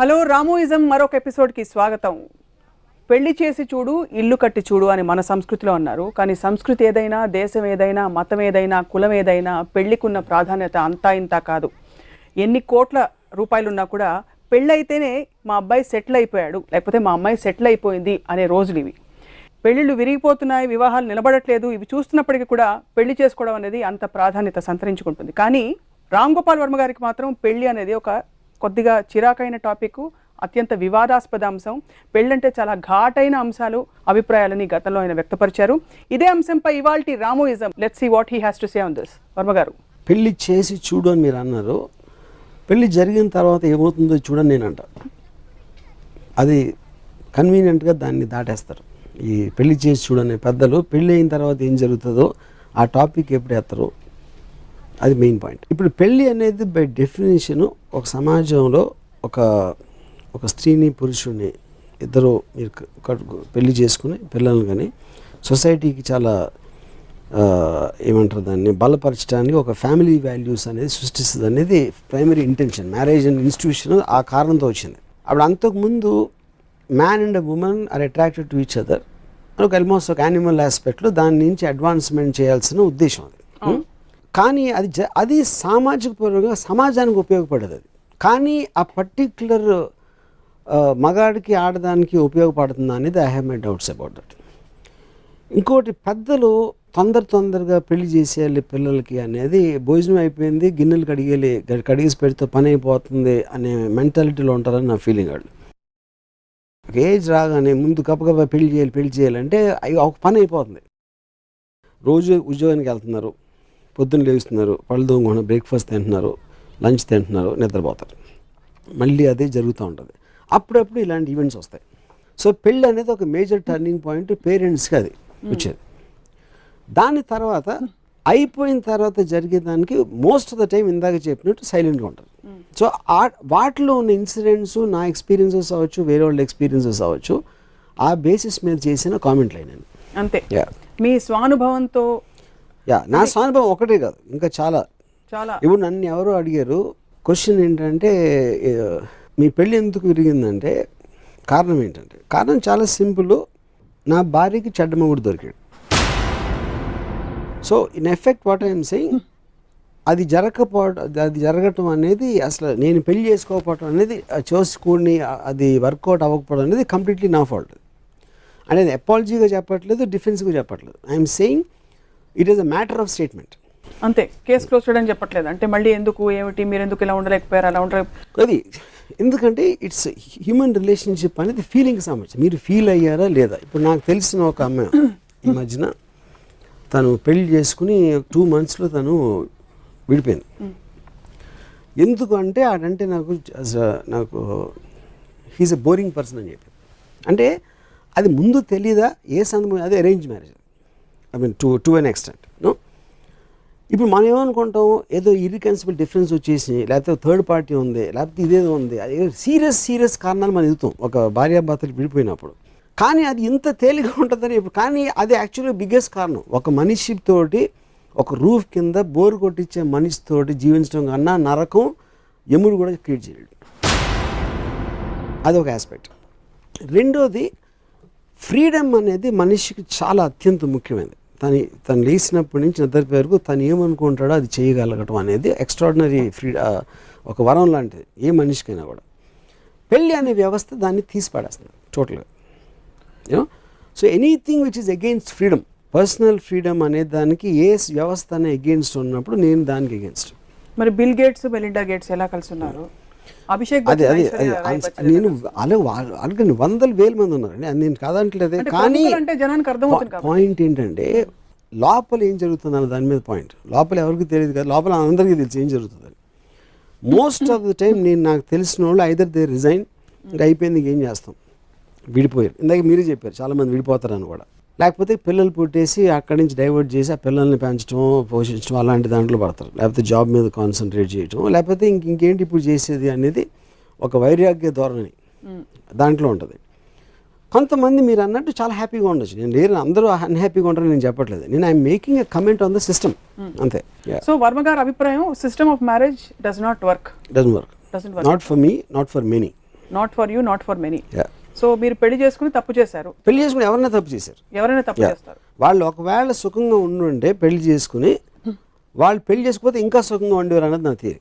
Hello రామోయిజం మరొక ఎపిసోడ్కి స్వాగతం. పెళ్లి చేసి చూడు ఇల్లు కట్టి చూడు అని మన సంస్కృతిలో అన్నారు. కానీ సంస్కృతి ఏదైనా, దేశం ఏదైనా, మతం ఏదైనా, కులం ఏదైనా పెళ్లికున్న ప్రాధాన్యత అంతా ఇంత కాదు. ఎన్ని కోట్ల రూపాయలున్నా కూడా పెళ్ళైతేనే మా అబ్బాయి సెటిల్ అయిపోయాడు, లేకపోతే మా అమ్మాయి సెటిల్ అయిపోయింది అనే రోజులు ఇవి. పెళ్ళిళ్ళు విరిగిపోతున్నాయి, వివాహాలు నిలబడట్లేదు. ఇవి చూస్తున్నప్పటికీ కూడా పెళ్లి చేసుకోవడం అనేది అంత ప్రాధాన్యత సంతరించుకుంటుంది. కానీ రామ్ గోపాల్ వర్మ గారికి మాత్రం పెళ్లి అనేది ఒక కొద్దిగా చిరాకైన టాపిక్, అత్యంత వివాదాస్పద అంశం. పెళ్ళంటే చాలా ఘాటైన అంశాలు, అభిప్రాయాలని గతంలో ఆయన వ్యక్తపరిచారు. ఇదే అంశంపై ఇవాల్టి Ramoism. Let's see what he has to say on this. Varma garu, పెళ్లి చేసి చూడు అని మీరు అన్నారు. పెళ్లి జరిగిన తర్వాత ఏమవుతుందో చూడని నేనంట. అది కన్వీనియంట్గా దాన్ని దాటేస్తారు. ఈ పెళ్లి చేసి చూడని పెద్దలు పెళ్ళి అయిన తర్వాత ఏం జరుగుతుందో ఆ టాపిక్ ఎప్పుడు ఎత్తరు, అది మెయిన్ పాయింట్. ఇప్పుడు పెళ్ళి అనేది బై డెఫినేషను ఒక సమాజంలో ఒక స్త్రీని పురుషుడిని ఇద్దరు మీరు పెళ్లి చేసుకుని పిల్లల్ని కానీ సొసైటీకి చాలా ఏమంటారు దాన్ని బలపరచడానికి ఒక ఫ్యామిలీ వాల్యూస్ అనేది సృష్టిస్తుంది అనేది primary intention. Marriage and institution ఆ కారణంతో వచ్చింది. అప్పుడు అంతకుముందు man and women are attracted to each other అని ఒక ఆల్మోస్ట్ ఒక యానిమల్ ఆస్పెక్ట్లో దాని నుంచి అడ్వాన్స్మెంట్ చేయాల్సిన ఉద్దేశం అది. కానీ అది సామాజిక పరంగా సమాజానికి ఉపయోగపడేది అది. కానీ ఆ పర్టిక్యులర్ మగాడికి ఆడదానికి ఉపయోగపడుతుంది అనేది I have my doubts about that. ఇంకోటి, పెద్దలు తొందరగా పెళ్లి చేసేయాలి పిల్లలకి అనేది, భోజనం అయిపోయింది గిన్నెలు కడిగేసి పెడితే పని అయిపోతుంది అనే మెంటాలిటీలో ఉంటారని నా ఫీలింగ్. వాళ్ళు ఒక ఏజ్ రాగానే ముందు గబగబా పెళ్లి చేయాలంటే ఒక పని అయిపోతుంది. రోజు ఉద్యోగానికి వెళ్తున్నారు, పొద్దున్న లేస్తున్నారు, పళ్ళు తోముకుంటున్నారు, బ్రేక్ఫాస్ట్ తింటున్నారు, లంచ్ తింటున్నారు, నిద్రపోతారు. మళ్ళీ అదే జరుగుతూ ఉంటుంది. అప్పుడప్పుడు ఇలాంటి ఈవెంట్స్ వస్తాయి. సో పెళ్ళి అనేది ఒక మేజర్ టర్నింగ్ పాయింట్ పేరెంట్స్కి అది వచ్చేది. దాని తర్వాత అయిపోయిన తర్వాత జరిగేదానికి మోస్ట్ ఆఫ్ ద టైం ఇందాక చెప్పినట్టు సైలెంట్గా ఉంటారు. సో వాటిలో ఉన్న ఇన్సిడెంట్స్ నా ఎక్స్పీరియన్సెస్ అవ్వచ్చు, వేరే వాళ్ళ ఎక్స్పీరియన్సెస్ అవ్వచ్చు, ఆ బేసిస్ మీద చేసిన కామెంట్లు అయినాను అంతే. మీ స్వానుభవంతో నా స్వానుభవం ఒకటే కాదు, ఇంకా చాలా. ఇప్పుడు నన్ను ఎవరో అడిగారు, క్వశ్చన్ ఏంటంటే మీ పెళ్ళి ఎందుకు విరిగిందంటే కారణం ఏంటంటే, కారణం చాలా సింపుల్. నా భార్యకి చెడ్డ మొగుడు దొరికాడు. So in effect what I'm saying, అది జరగటం అనేది, అసలు నేను పెళ్లి చేసుకోకపోవటం అనేది, చూసుకుని అది వర్కౌట్ అవ్వకపోవడం అనేది కంప్లీట్లీ నా ఫాల్ట్. అనేది అపాలజీగా చెప్పట్లేదు, డిఫెన్స్గా చెప్పట్లేదు. I'm saying it is a matter of statement అంతే. కేసు క్లోజ్ చేయడం చెప్పట్లేదు. అంటే మళ్ళీ ఎందుకు, ఏమిటి, మీరు ఎందుకు ఇలా ఉండలేకపోయారు, అలా ఉండరు అది. ఎందుకంటే ఇట్స్ హ్యూమన్ రిలేషన్షిప్ అనేది ఫీలింగ్కి సంబంధించి. మీరు ఫీల్ అయ్యారా లేదా? ఇప్పుడు నాకు తెలిసిన ఒక అమ్మాయి ఈ మధ్యన తను పెళ్లి చేసుకుని 2 monthsలో తను విడిపోయింది. ఎందుకు అంటే ఆడంటే నాకు హీఈస్ ఎ బోరింగ్ పర్సన్ అని చెప్పి. అంటే అది ముందు తెలీదా ఏ సందర్భం, అది arrange marriage. I mean to an extent no. ఇప్పుడు మనం ఏమనుకుంటాం, ఏదో ఇర్రికన్సిబుల్ డిఫరెన్స్ వచ్చేసి, లేకపోతే థర్డ్ పార్టీ ఉంది, లేకపోతే ఇదేదో ఉంది, అది సీరియస్ కారణాలు మనం ఎదుగుతాం ఒక భార్యాభర్తలు విడిపోయినప్పుడు. కానీ అది ఇంత తేలిగా ఉంటుందని ఇప్పుడు. కానీ అది యాక్చువల్గా బిగ్గెస్ట్ కారణం. ఒక మనిషితోటి ఒక రూఫ్ కింద బోరు కొట్టించే మనిషితోటి జీవించడం కన్నా నరకం యముడు కూడా క్రియేట్ చేయలేడు. అదొక ఆస్పెక్ట్. రెండోది, ఫ్రీడమ్ అనేది మనిషికి చాలా అత్యంత ముఖ్యమైనది. తను లేచినప్పటి నుంచి నిద్రపోయే వరకు తను ఏమనుకుంటాడో అది చేయగలగటం అనేది ఎక్స్ట్రాడినరీ ఒక వరం లాంటిది ఏ మనిషికైనా కూడా. పెళ్ళి అనే వ్యవస్థ దాన్ని తీసి పడేస్తుంది టోటల్గా. So anything which is against freedom, personal freedom అనే దానికి ఏ వ్యవస్థ అనే అగెయిన్స్ట్ ఉన్నప్పుడు నేను దానికి అగెయిన్స్ట్. మరి బిల్ గేట్స్, మెలిండా గేట్స్ ఎలా కలిసి ఉన్నారు? అభిషేక్ అదే నేను అలాగే 100,000 మంది ఉన్నారండి, అది నేను కాదంటలేదే. కానీ పాయింట్ ఏంటంటే లోపల ఏం జరుగుతుంది అన్న దాని మీద పాయింట్. లోపల ఎవరికి తెలియదు కదా, లోపల అందరికీ తెలుసు ఏం జరుగుతుంది. మోస్ట్ ఆఫ్ ద టైం నాకు తెలిసిన వాళ్ళు ఐదర్ దే రిజైన్, ఇంకా అయిపోయింది, ఇంకేం చేస్తాం, విడిపోయారు. ఇందాక మీరే చెప్పారు చాలామంది విడిపోతారని కూడా. లేకపోతే పిల్లలు పుట్టేసి అక్కడి నుంచి డైవర్ట్ చేసి ఆ పిల్లల్ని పెంచడం, పోషించడం అలాంటి దాంట్లో పడతారు. లేకపోతే జాబ్ మీద కాన్సన్ట్రేట్ చేయడం, లేకపోతే ఇంకేంటి ఇప్పుడు చేసేది అనేది ఒక వైరాగ్య ధోరణి దాంట్లో ఉంటుంది. కొంతమంది మీరు అన్నట్టు చాలా హ్యాపీగా ఉండొచ్చు. నేను లేరు అందరూ అన్హ్యాపీగా ఉంటారని నేను చెప్పట్లేదు. నేను I'm making a comment on the system అంతే. సో వర్మ గారి అభిప్రాయం, system of marriage does not work. Doesn't work. Not for me, not for many. Not for you, not for many. Yeah. So మీరు పెళ్లి చేసుకుని తప్పు చేశారు. పెళ్లి చేసుకుని ఎవరైనా తప్పు చేశారు. ఎవరైనా తప్పు చేస్తారు. వాళ్ళు ఒకవేళ సుఖంగా ఉండుంటే పెళ్లి చేసుకుని వాళ్ళు పెళ్లి చేసుకోకపోతే ఇంకా సుఖంగా ఉండేవారు అన్నది నా థియరీ.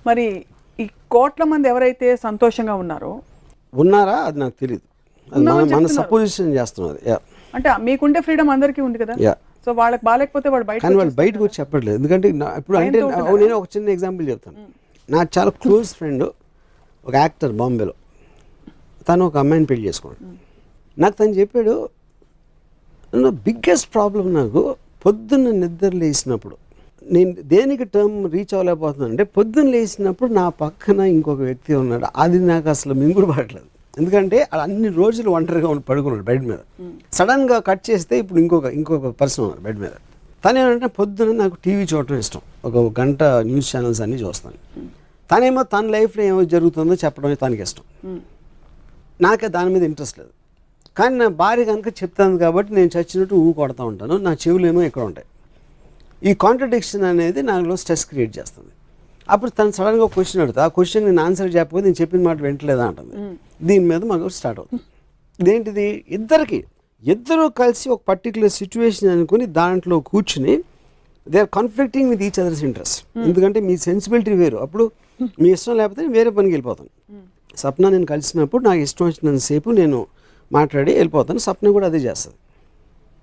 మరి ఈ కోట్ల మంది ఎవరైతే సంతోషంగా ఉన్నారో ఉన్నారా అది నాకు తెలియదు. అది మన సపోజిషన్ చేస్తున్నాం అది. అంటే మీకుండే ఫ్రీడమ్ అందరికీ ఉంది కదా. సో వాళ్ళకి బాగాలేకపోతే వాళ్ళు బయట, కానీ వాళ్ళు బయటకు వచ్చి చెప్పట్లేదు. ఎందుకంటే ఇప్పుడు అంటే నేను ఒక చిన్న ఎగ్జాంపుల్ చెప్తాను. నాకు చాలా క్లోజ్ ఫ్రెండ్ ఒక యాక్టర్ బాంబేలో, తను ఒక అమ్మాయిని పెళ్లి చేసుకున్నాడు. నాకు తను చెప్పాడు, బిగ్గెస్ట్ ప్రాబ్లం నాకు పొద్దున్న నిద్ర లేసినప్పుడు నేను దేనికి టర్మ్ రీచ్ అవ్వలేకపోతున్నాను అంటే పొద్దున్న లేచినప్పుడు నా పక్కన ఇంకొక వ్యక్తి ఉన్నాడు. అది నాకు అసలు మింగుడు పడట్లేదు. ఎందుకంటే అన్ని రోజులు ఒంటరిగా పడుకున్నాడు బెడ్ మీద. సడన్గా కట్ చేస్తే ఇప్పుడు ఇంకొక పర్సన్ ఉన్నారు బెడ్ మీద. తను ఏమంటే పొద్దున్న నాకు టీవీ చూడటం ఇష్టం, ఒక గంట న్యూస్ ఛానల్స్ అన్నీ చూస్తాను. తనేమో తన లైఫ్లో ఏమో జరుగుతుందో చెప్పడమే తనకి ఇష్టం. నాకే దాని మీద ఇంట్రెస్ట్ లేదు. కానీ నా భార్య కనుక చెప్తాను కాబట్టి నేను చచ్చినట్టు కొడతా ఉంటాను. నా చెవులు ఏమో ఇక్కడ ఉంటాయి. ఈ కాంట్రడిక్షన్ అనేది నాలో స్ట్రెస్ క్రియేట్ చేస్తుంది. అప్పుడు తను సడన్గా క్వశ్చన్ అడుగుతా, ఆ క్వశ్చన్ నేను ఆన్సర్ చెప్పకపోతే నేను చెప్పిన మాట వింటలేదా అంటుంది. దీని మీద మాకు స్టార్ట్ అవుతుంది. ఇదేంటిది, ఇద్దరు కలిసి ఒక పర్టికులర్ సిచ్యువేషన్ అనుకుని దాంట్లో కూర్చుని they are conflicting with each others interest. ఎందుకంటే మీ సెన్సిబిలిటీ వేరు. అప్పుడు మీ ఇష్టం లేకపోతే నేను వేరే పనికి వెళ్ళిపోతాను. సప్న నేను కలిసినప్పుడు నాకు ఇష్టం వచ్చినంతసేపు నేను మాట్లాడి వెళ్ళిపోతాను. సప్న కూడా అదే చేస్తుంది.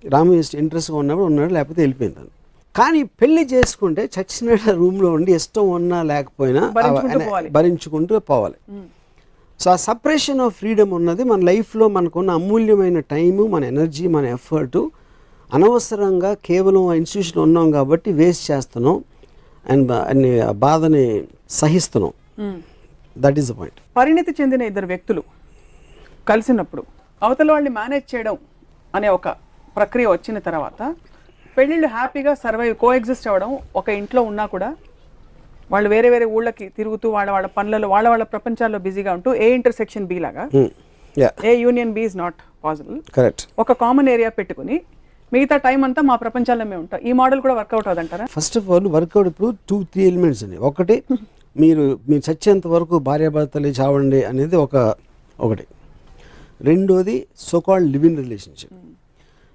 రాము ఇంట్రెస్ట్గా ఉన్నప్పుడు ఉన్నాడు, లేకపోతే వెళ్ళిపోయింది. కానీ పెళ్లి చేసుకుంటే చచ్చినట్టు రూమ్లో ఉండి ఇష్టం ఉన్నా లేకపోయినా భరించుకుంటూ పోవాలి. సో ఆ సపరేషన్ ఆఫ్ ఫ్రీడమ్ ఉన్నది మన లైఫ్లో మనకున్న అమూల్యమైన టైము, మన ఎనర్జీ, మన ఎఫర్టు అనవసరంగా కేవలం ఆ ఇన్స్టిట్యూషన్ ఉన్నాం కాబట్టి వేస్ట్ చేస్తున్నాం అండ్ అన్ని బాధని సహిస్తున్నాం. That is the point. పరిణితి చెందిన ఇద్దరు వ్యక్తులు కలిసినప్పుడు అవతల వాళ్ళని మేనేజ్ చేయడం అనే ఒక ప్రక్రియ వచ్చిన తర్వాత పెళ్ళిళ్ళు హ్యాపీగా కోఎగ్జిస్ట్ అవ్వడం, ఒక ఇంట్లో ఉన్నా కూడా వాళ్ళు వేరే వేరే ఊళ్ళకి తిరుగుతూ వాళ్ళ పనులలో వాళ్ళ ప్రపంచాల్లో బిజీగా ఉంటూ ఏ ఇంటర్సెక్షన్ బి లాగా A union B is not possible. Correct. ఒక కామన్ ఏరియా పెట్టుకుని మిగతా టైం అంతా మా ప్రపంచాల్లో మేము ఉంటాం. ఈ మోడల్ కూడా వర్కౌట్ అవుతుంటారా? ఫస్ట్ ఆఫ్ ఆల్ వర్కౌట్ ఇప్పుడు 2-3 ఎలిమెంట్స్ అండి. ఒకటి, మీరు చచ్చేంత వరకు భార్యాభర్తలు చావండి అనేది ఒకటి. రెండోది సోకాల్డ్ లివ్ ఇన్ రిలేషన్షిప్.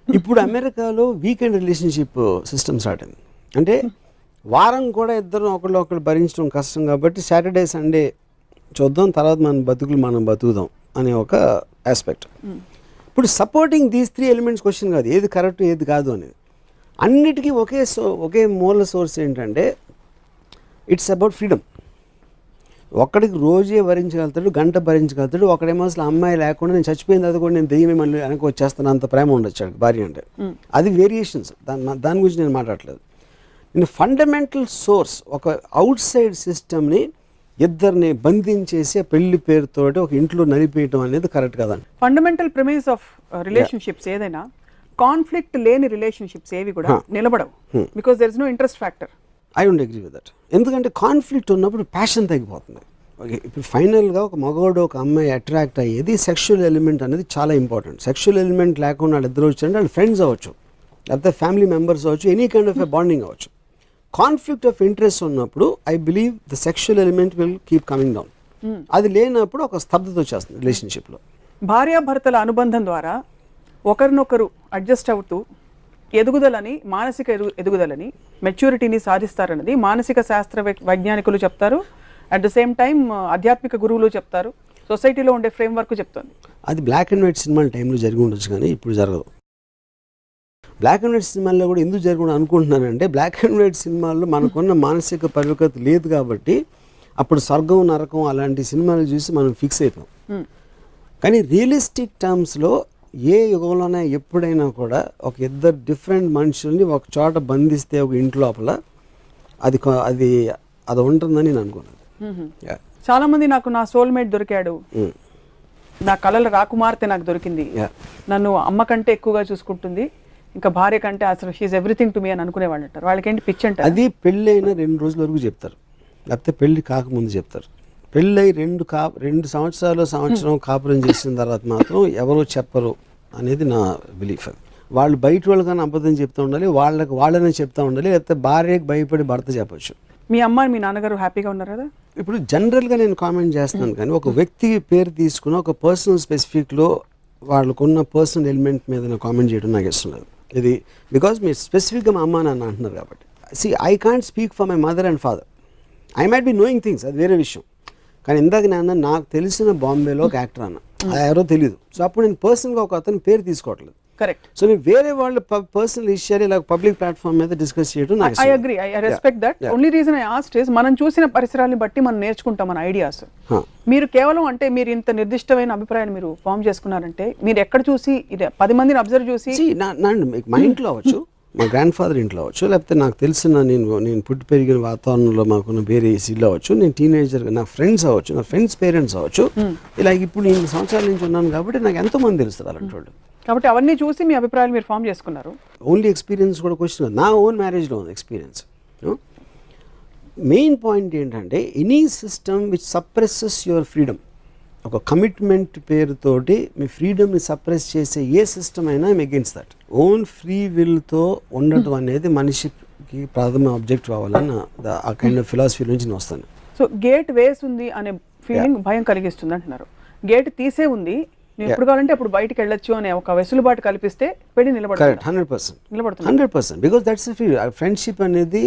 ఇప్పుడు అమెరికాలో వీకెండ్ రిలేషన్షిప్ సిస్టమ్ స్టార్ట్ అయింది. అంటే వారం కూడా ఇద్దరు ఒకళ్ళు భరించడం కష్టం కాబట్టి సాటర్డే సండే చూద్దాం, తర్వాత మనం బతుకుదాం అనే ఒక ఆస్పెక్ట్. ఇప్పుడు సపోర్టింగ్ దీస్ 3 ఎలిమెంట్స్ క్వశ్చన్ కాదు, ఏది కరెక్ట్ ఏది కాదు అనేది. అన్నిటికీ ఒకే మూల సోర్స్ ఏంటంటే ఇట్స్ అబౌట్ ఫ్రీడమ్. ఒక్కడికి రోజే భరించగలుగుతాడు, గంట భరించగలుగుతాడు. ఒకడేమో అసలు అమ్మాయి లేకుండా నేను చచ్చిపోయిన తర్వాత కూడా నేను దెయ్యమే మళ్ళీ వెనక్కి వచ్చేస్తాను అంత ప్రేమ ఉండొచ్చు భార్య అంటే. అది వేరియేషన్స్, దాని గురించి నేను మాట్లాడలేదు. నేను ఫండమెంటల్ సోర్స్ ఒక అవుట్ సైడ్ సిస్టమ్ని ఇద్దరిని బంధించేసి ఆ పెళ్లి పేరుతోటి ఒక ఇంట్లో నలిపేయటం అనేది కరెక్ట్ కదండి. ఫండమెంటల్ ప్రిమైస్ ఆఫ్ రిలేషన్షిప్స్ ఏదైనా కాన్ఫ్లిక్ట్ లేని రిలేషన్షిప్స్ ఏవి కూడా నిలబడవు. Because there is no interest factor. I don't agree with that. ఎందుకంటే కాన్ఫ్లిక్ట్ ఉన్నప్పుడు ప్యాషన్ తగ్గిపోతుంది. ఓకే, ఇప్పుడు ఫైనల్గా ఒక మగవాడు ఒక అమ్మాయి అట్రాక్ట్ అయ్యేది సెక్షువల్ ఎలిమెంట్ అనేది చాలా ఇంపార్టెంట్. సెక్షువల్ ఎలిమెంట్ లేకుండా వాళ్ళు ఇద్దరు వచ్చారంటే వాళ్ళు ఫ్రెండ్స్ అవ్వచ్చు, లేకపోతే ఫ్యామిలీ మెంబర్స్ అవ్వచ్చు, any kind of a bonding అవ్వచ్చు. కాన్ఫ్లిక్ట్ ఆఫ్ ఇంట్రెస్ట్ ఉన్నప్పుడు I believe the sexual element will keep coming down. అది లేనప్పుడు ఒక స్తబ్దత వచ్చేస్తుంది రిలేషన్షిప్లో. భార్యాభర్తల అనుబంధం ద్వారా ఒకరినొకరు అడ్జస్ట్ అవుతూ ఎదుగుదలని, మానసిక ఎదుగుదలని, మెచ్యూరిటీని సాధిస్తారన్నది మానసిక శాస్త్ర వైజ్ఞానికులు చెప్తారు. అట్ ద సేమ్ టైం ఆధ్యాత్మిక గురువులు చెప్తారు. సొసైటీలో ఉండే ఫ్రేమ్వర్క్ చెప్తుంది. అది బ్లాక్ అండ్ వైట్ సినిమాల టైంలో జరిగి ఉండొచ్చు, కానీ ఇప్పుడు జరగదు. బ్లాక్ అండ్ వైట్ సినిమాల్లో కూడా ఎందుకు జరగకుండా అనుకుంటున్నానంటే, బ్లాక్ అండ్ వైట్ సినిమాల్లో మనకున్న మానసిక పరిపక్వత లేదు కాబట్టి అప్పుడు స్వర్గం నరకం అలాంటి సినిమాలు చూసి మనం ఫిక్స్ అయిపోయాం. కానీ రియలిస్టిక్ టర్మ్స్లో ఏ యుగంలోనే ఎప్పుడైనా కూడా ఒక ఇద్దరు డిఫరెంట్ మనుషుల్ని ఒక చోట బంధిస్తే ఒక ఇంటి లోపల అది ఉంటుందని నేను అనుకున్నాను. చాలా మంది నాకు నా సోల్మేట్ దొరికాడు, నా కళల రాకుమార్తె నాకు దొరికింది, నన్ను అమ్మ కంటే ఎక్కువగా చూసుకుంటుంది, ఇంకా భార్య కంటే అసలు షీఈ్ ఎవ్రీథింగ్ టు మీ అని అనుకునేవాళ్ళు అంటారు. వాళ్ళకి ఏంటి పిచ్చి అంటారు? అది పెళ్ళి అయిన 2 రోజుల వరకు చెప్తారు, లేకపోతే పెళ్ళి కాకముందు చెప్తారు. పెళ్ళై 2 సంవత్సరం కాపురం చేసిన తర్వాత మాత్రం ఎవరో చెప్పరు అనేది నా బిలీఫ్. అది వాళ్ళు బయట వాళ్ళకన్నా అబద్ధం చెప్తూ ఉండాలి, వాళ్ళనే చెప్తూ ఉండాలి, లేకపోతే భార్యకి భయపడి భర్త చెప్పచ్చు. మీ అమ్మ మీ నాన్నగారు హ్యాపీగా ఉన్నారు కదా? ఇప్పుడు జనరల్గా నేను కామెంట్ చేస్తున్నాను కానీ ఒక వ్యక్తి పేరు తీసుకుని ఒక పర్సనల్ స్పెసిఫిక్లో వాళ్ళకున్న పర్సనల్ ఎలిమెంట్ మీద నేను కామెంట్ చేయడం నాకు ఇష్టం లేదు. ఇది బికాజ్ మీరు స్పెసిఫిక్గా మా అమ్మ నాన్న అంటున్నారు కాబట్టి. I can't speak for my mother and father. I might be knowing things, అది వేరే విషయం. కానీ ఇందాక నేను నాకు తెలిసిన బాంబేలో ఒక యాక్టర్ అన్న, అది ఎవరో తెలియదు. సో అప్పుడు నేను పర్సనల్గా ఒక అతని పేరు తీసుకోవట్లేదు. కరెక్ట్. సో నేను వేరే వాళ్ళు పర్సనల్ విషయాలు ఇలా పబ్లిక్ ప్లాట్ఫామ్ మీద డిస్కస్ చేయడం నాకు I agree, I respect that. Only reason I asked is మనం చూసిన పరిసరాలను బట్టి మనం నేర్చుకుంటాం మన ఐడియాస్. మీరు కేవలం అంటే మీరు ఇంత నిర్దిష్టమైన అభిప్రాయాన్ని మీరు ఫామ్ చేసుకున్నారంటే మీరు ఎక్కడ చూసి 10 మందిని అబ్జర్వ్ చూసి మా ఇంట్లో అవ్వచ్చు, మా గ్రాండ్ ఫాదర్ ఇంట్లో అవ్వచ్చు, లేకపోతే నాకు తెలిసిన నేను పుట్టి పెరిగిన వాతావరణంలో మాకున్న వేరే ఇల్లు అవ్వచ్చు, నేను టీనేజర్గా నా ఫ్రెండ్స్ అవ్వచ్చు, నా ఫ్రెండ్స్ పేరెంట్స్ అవ్వచ్చు. ఇలా ఇప్పుడు 8 సంవత్సరాల నుంచి ఉన్నాను కాబట్టి నాకు ఎంతోమంది తెలుస్తారు అలాంటి వాళ్ళు. కాబట్టి అవన్నీ చూసి మీ అభిప్రాయాలు మీరు ఫామ్ చేసుకున్నారు. ఓన్లీ ఎక్స్పీరియన్స్ కూడా క్వశ్చన్, నా ఓన్ మ్యారేజ్లో ఉంది ఎక్స్పీరియన్స్. మెయిన్ పాయింట్ ఏంటంటే any system which suppresses your freedom, ఒక కమిట్మెంట్ పేరుతోటి మీ ఫ్రీడమ్ని సప్రెస్ చేసే ఏ సిస్టమ్ అయినా I'm against that. Own free విల్తో ఉండటం అనేది మనిషికి ప్రథమ ఆబ్జెక్టివ్ అవ్వాలని ఆ కైండ్ ఆఫ్ ఫిలాసఫీ నుంచి నేను వస్తాను. సో గేట్ వేసి ఉంది అనే ఫీలింగ్ భయం కలిగిస్తుంది అంటున్నారు. గేట్ తీసే ఉంది, నేను ఎప్పుడు కావాలంటే అప్పుడు బయటికి వెళ్ళొచ్చు అనే ఒక వెసులుబాటు కల్పిస్తే పెళ్లి నిలబడుతుంది. 100%. Because that's free. ఫ్రెండ్షిప్ అనేది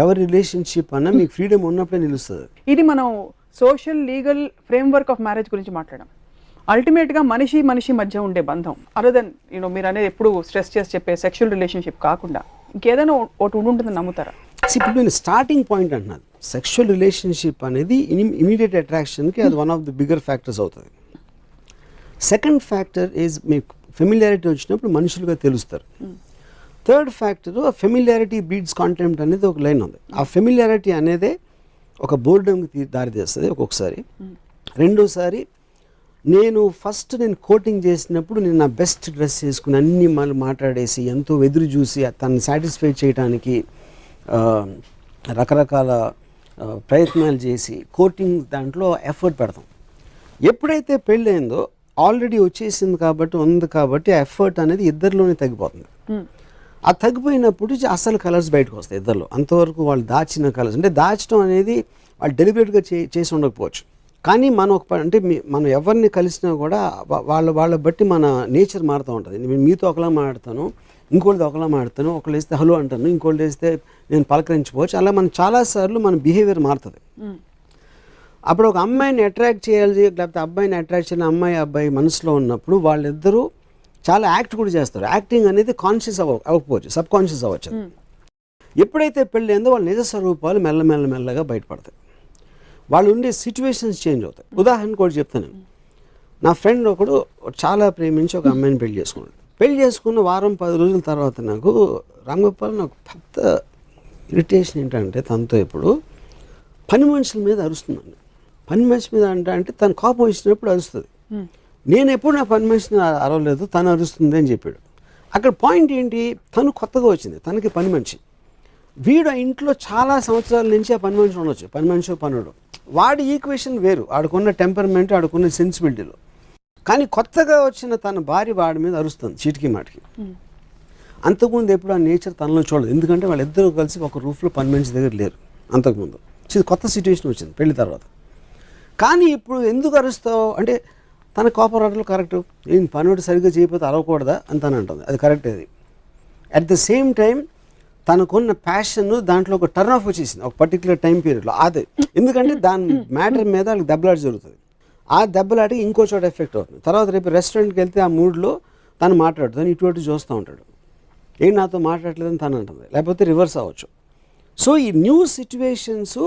ఎవరి రిలేషన్షిప్ అన్నా మీకు ఫ్రీడమ్ ఉన్నప్పుడే నిలుస్తుంది. ఇది మనం social legal framework of marriage గురించి మాట్లాడాం. అల్టిమేట్గా మనిషి మధ్య ఉండే బంధం అదర్ దెన్ మీరు అనేది ఎప్పుడు స్ట్రెస్ చేసి చెప్పే సెక్షువల్ రిలేషన్షిప్ కాకుండా ఇంకేదైనా ఒకటి ఉంటుందని నమ్ముతారా? ఇప్పుడు నేను స్టార్టింగ్ పాయింట్ అంటున్నాను, సెక్షువల్ రిలేషన్షిప్ అనేది ఇమీడియట్ అట్రాక్షన్కి అది one of the bigger factors అవుతుంది. సెకండ్ ఫ్యాక్టర్ ఈజ్ మీకు ఫెమిలియారిటీ వచ్చినప్పుడు మనుషులుగా తెలుస్తారు. Third factor familiarity breeds contempt అనేది ఒక లైన్ ఉంది. ఆ ఫెమిలియారిటీ అనేదే ఒక బోర్డంకి దారితీస్తుంది ఒక్కొక్కసారి. రెండోసారి నేను కోటింగ్ చేసినప్పుడు నేను నా బెస్ట్ డ్రెస్ చేసుకుని అన్ని మళ్ళీ మాట్లాడేసి ఎంతో ఎదురు చూసి తనని సాటిస్ఫై చేయడానికి రకరకాల ప్రయత్నాలు చేసి కోటింగ్ దాంట్లో ఎఫర్ట్ పెడతాం. ఎప్పుడైతే పెళ్ళయిందో ఆల్రెడీ వచ్చేసింది కాబట్టి ఉంది కాబట్టి ఆ ఎఫర్ట్ అనేది ఇద్దరిలోనే తగ్గిపోతుంది. ఆ తగ్గిపోయినప్పుడు అసలు కలర్స్ బయటకు వస్తాయి ఇద్దరిలో. అంతవరకు వాళ్ళు దాచిన కలర్స్ అంటే దాచడం అనేది వాళ్ళు డెలిబరేట్గా చేసి ఉండకపోవచ్చు. కానీ మనం మనం ఎవరిని కలిసినా కూడా వాళ్ళ బట్టి మన నేచర్ మారుతూ ఉంటుంది. నేను మీతో ఒకలా మాట్లాడతాను, ఇంకోళ్ళతో ఒకలా మాట్లాడతాను, ఒకళ్ళు వేస్తే హలో అంటాను, ఇంకోళ్ళు వేస్తే నేను పలకరించుకోవచ్చు. అలా మనం చాలాసార్లు మన బిహేవియర్ మారుతుంది. అప్పుడు ఒక అమ్మాయిని అట్రాక్ట్ చేయాలి లేకపోతే అబ్బాయిని అట్రాక్ట్ చేయాలి, అబ్బాయి మనసులో ఉన్నప్పుడు వాళ్ళిద్దరూ చాలా యాక్ట్ కూడా చేస్తారు. యాక్టింగ్ అనేది కాన్షియస్ అవ్వకపోవచ్చు, సబ్ కాన్షియస్ అవ్వచ్చు. ఎప్పుడైతే పెళ్ళి అయిందో వాళ్ళ నిజ స్వరూపాలు మెల్లగా బయటపడతాయి. వాళ్ళు ఉండే సిచ్యువేషన్స్ చేంజ్ అవుతాయి. ఉదాహరణ కూడా చెప్తాను. నా ఫ్రెండ్ ఒకడు చాలా ప్రేమించి ఒక అమ్మాయిని పెళ్లి చేసుకున్నాడు. పెళ్లి చేసుకున్న వారం 10 రోజుల తర్వాత నాకు రాంగోపాల్ నాకు పెద్ద ఇరిటేషన్ ఏంటంటే తనతో ఇప్పుడు పని మనుషుల మీద అరుస్తుందండి. పని మనిషి మీద అంటే తను కోపం వచ్చినప్పుడు అరుస్తుంది. నేను ఎప్పుడు నా పని మనిషిని అరవలేదు, తను అరుస్తుంది అని చెప్పాడు. అక్కడ పాయింట్ ఏంటి, తను కొత్తగా వచ్చింది, తనకి పని మనిషి. వీడు ఆ ఇంట్లో చాలా సంవత్సరాల నుంచి ఆ పని మనిషి ఉండొచ్చు, పని మనిషి పనుడు. వాడి ఈక్వేషన్ వేరు, ఆడుకున్న టెంపర్మెంట్, ఆడుకున్న సెన్సిబిలిటీలో. కానీ కొత్తగా వచ్చిన తన భార్య వాడి మీద అరుస్తుంది చీటికి మాటికి. అంతకుముందు ఎప్పుడు ఆ నేచర్ తనలో చూడదు. ఎందుకంటే వాళ్ళిద్దరూ కలిసి ఒక రూఫ్లో పని మనిషి దగ్గర లేరు అంతకుముందు. కొత్త సిచ్యువేషన్ వచ్చింది పెళ్లి తర్వాత. కానీ ఇప్పుడు ఎందుకు అరుస్తావు అంటే తన కోపరాటలు కరెక్ట్, నేను పనుడు సరిగ్గా చేయకపోతే అరవకూడదా అని తను అంటుంది. అది కరెక్ట్. అది అట్ ద సేమ్ టైం తనకున్న ప్యాషన్ దాంట్లో ఒక టర్న్ ఆఫ్ వచ్చేసింది ఒక పర్టికులర్ టైం పీరియడ్లో. అదే ఎందుకంటే దాని మ్యాటర్ మీద వాళ్ళకి దెబ్బలాట జరుగుతుంది. ఆ దెబ్బలాటికి ఇంకో చోట ఎఫెక్ట్ అవుతుంది. తర్వాత రేపు రెస్టారెంట్కి వెళ్తే ఆ మూడ్లో తను మాట్లాడుతుంది, ఇటువంటి చూస్తూ ఉంటాడు, ఏం నాతో మాట్లాడలేదని తను అంటుంది, లేకపోతే రివర్స్ అవ్వచ్చు. సో ఈ న్యూ సిచ్యువేషన్స్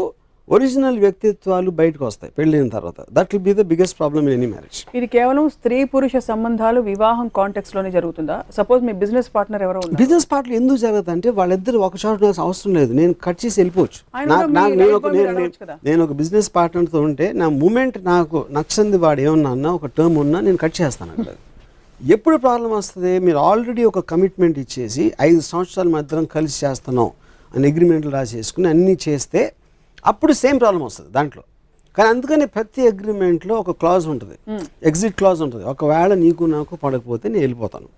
ఒరిజినల్ వ్యక్తిత్వాలు బయటకు వస్తాయి పెళ్ళైన తర్వాత. That will be the biggest problem in any marriage. ఇది కేవలం స్త్రీ పురుష సంబంధాలు వివాహం కాంటెక్స్ట్ లోనే జరుగుతుందా? సపోజ్ మీ బిజినెస్ పార్ట్నర్ ఎవరో ఉన్నారు, బిజినెస్ పార్ట్నర్ ఎందుకు జరుగుతుంది అంటే వాళ్ళిద్దరు ఒక చోట అవసరం లేదు, నేను కట్ చేసి వెళ్ళిపోవచ్చు. నేను ఒక బిజినెస్ పార్ట్నర్తో ఉంటే నా మూమెంట్ నాకు నచ్చంది వాడు ఏమన్నా అన్నా ఒక టర్మ్ ఉన్నా నేను కట్ చేస్తాను అక్కడ. ఎప్పుడు ప్రాబ్లం వస్తుంది, మీరు ఆల్రెడీ ఒక కమిట్మెంట్ ఇచ్చేసి 5 సంవత్సరాల మధ్యలో కలిసి చేస్తున్నాం అని అగ్రిమెంట్లు రాసేసుకుని అన్నీ చేస్తే అప్పుడు సేమ్ ప్రాబ్లం వస్తుంది దాంట్లో. కానీ అందుకని ప్రతి అగ్రిమెంట్లో ఒక క్లాజ్ ఉంటుంది, ఎగ్జిట్ క్లాజ్ ఉంటుంది. ఒకవేళ నీకు నాకు పడకపోతే నేను వెళ్ళిపోతాను,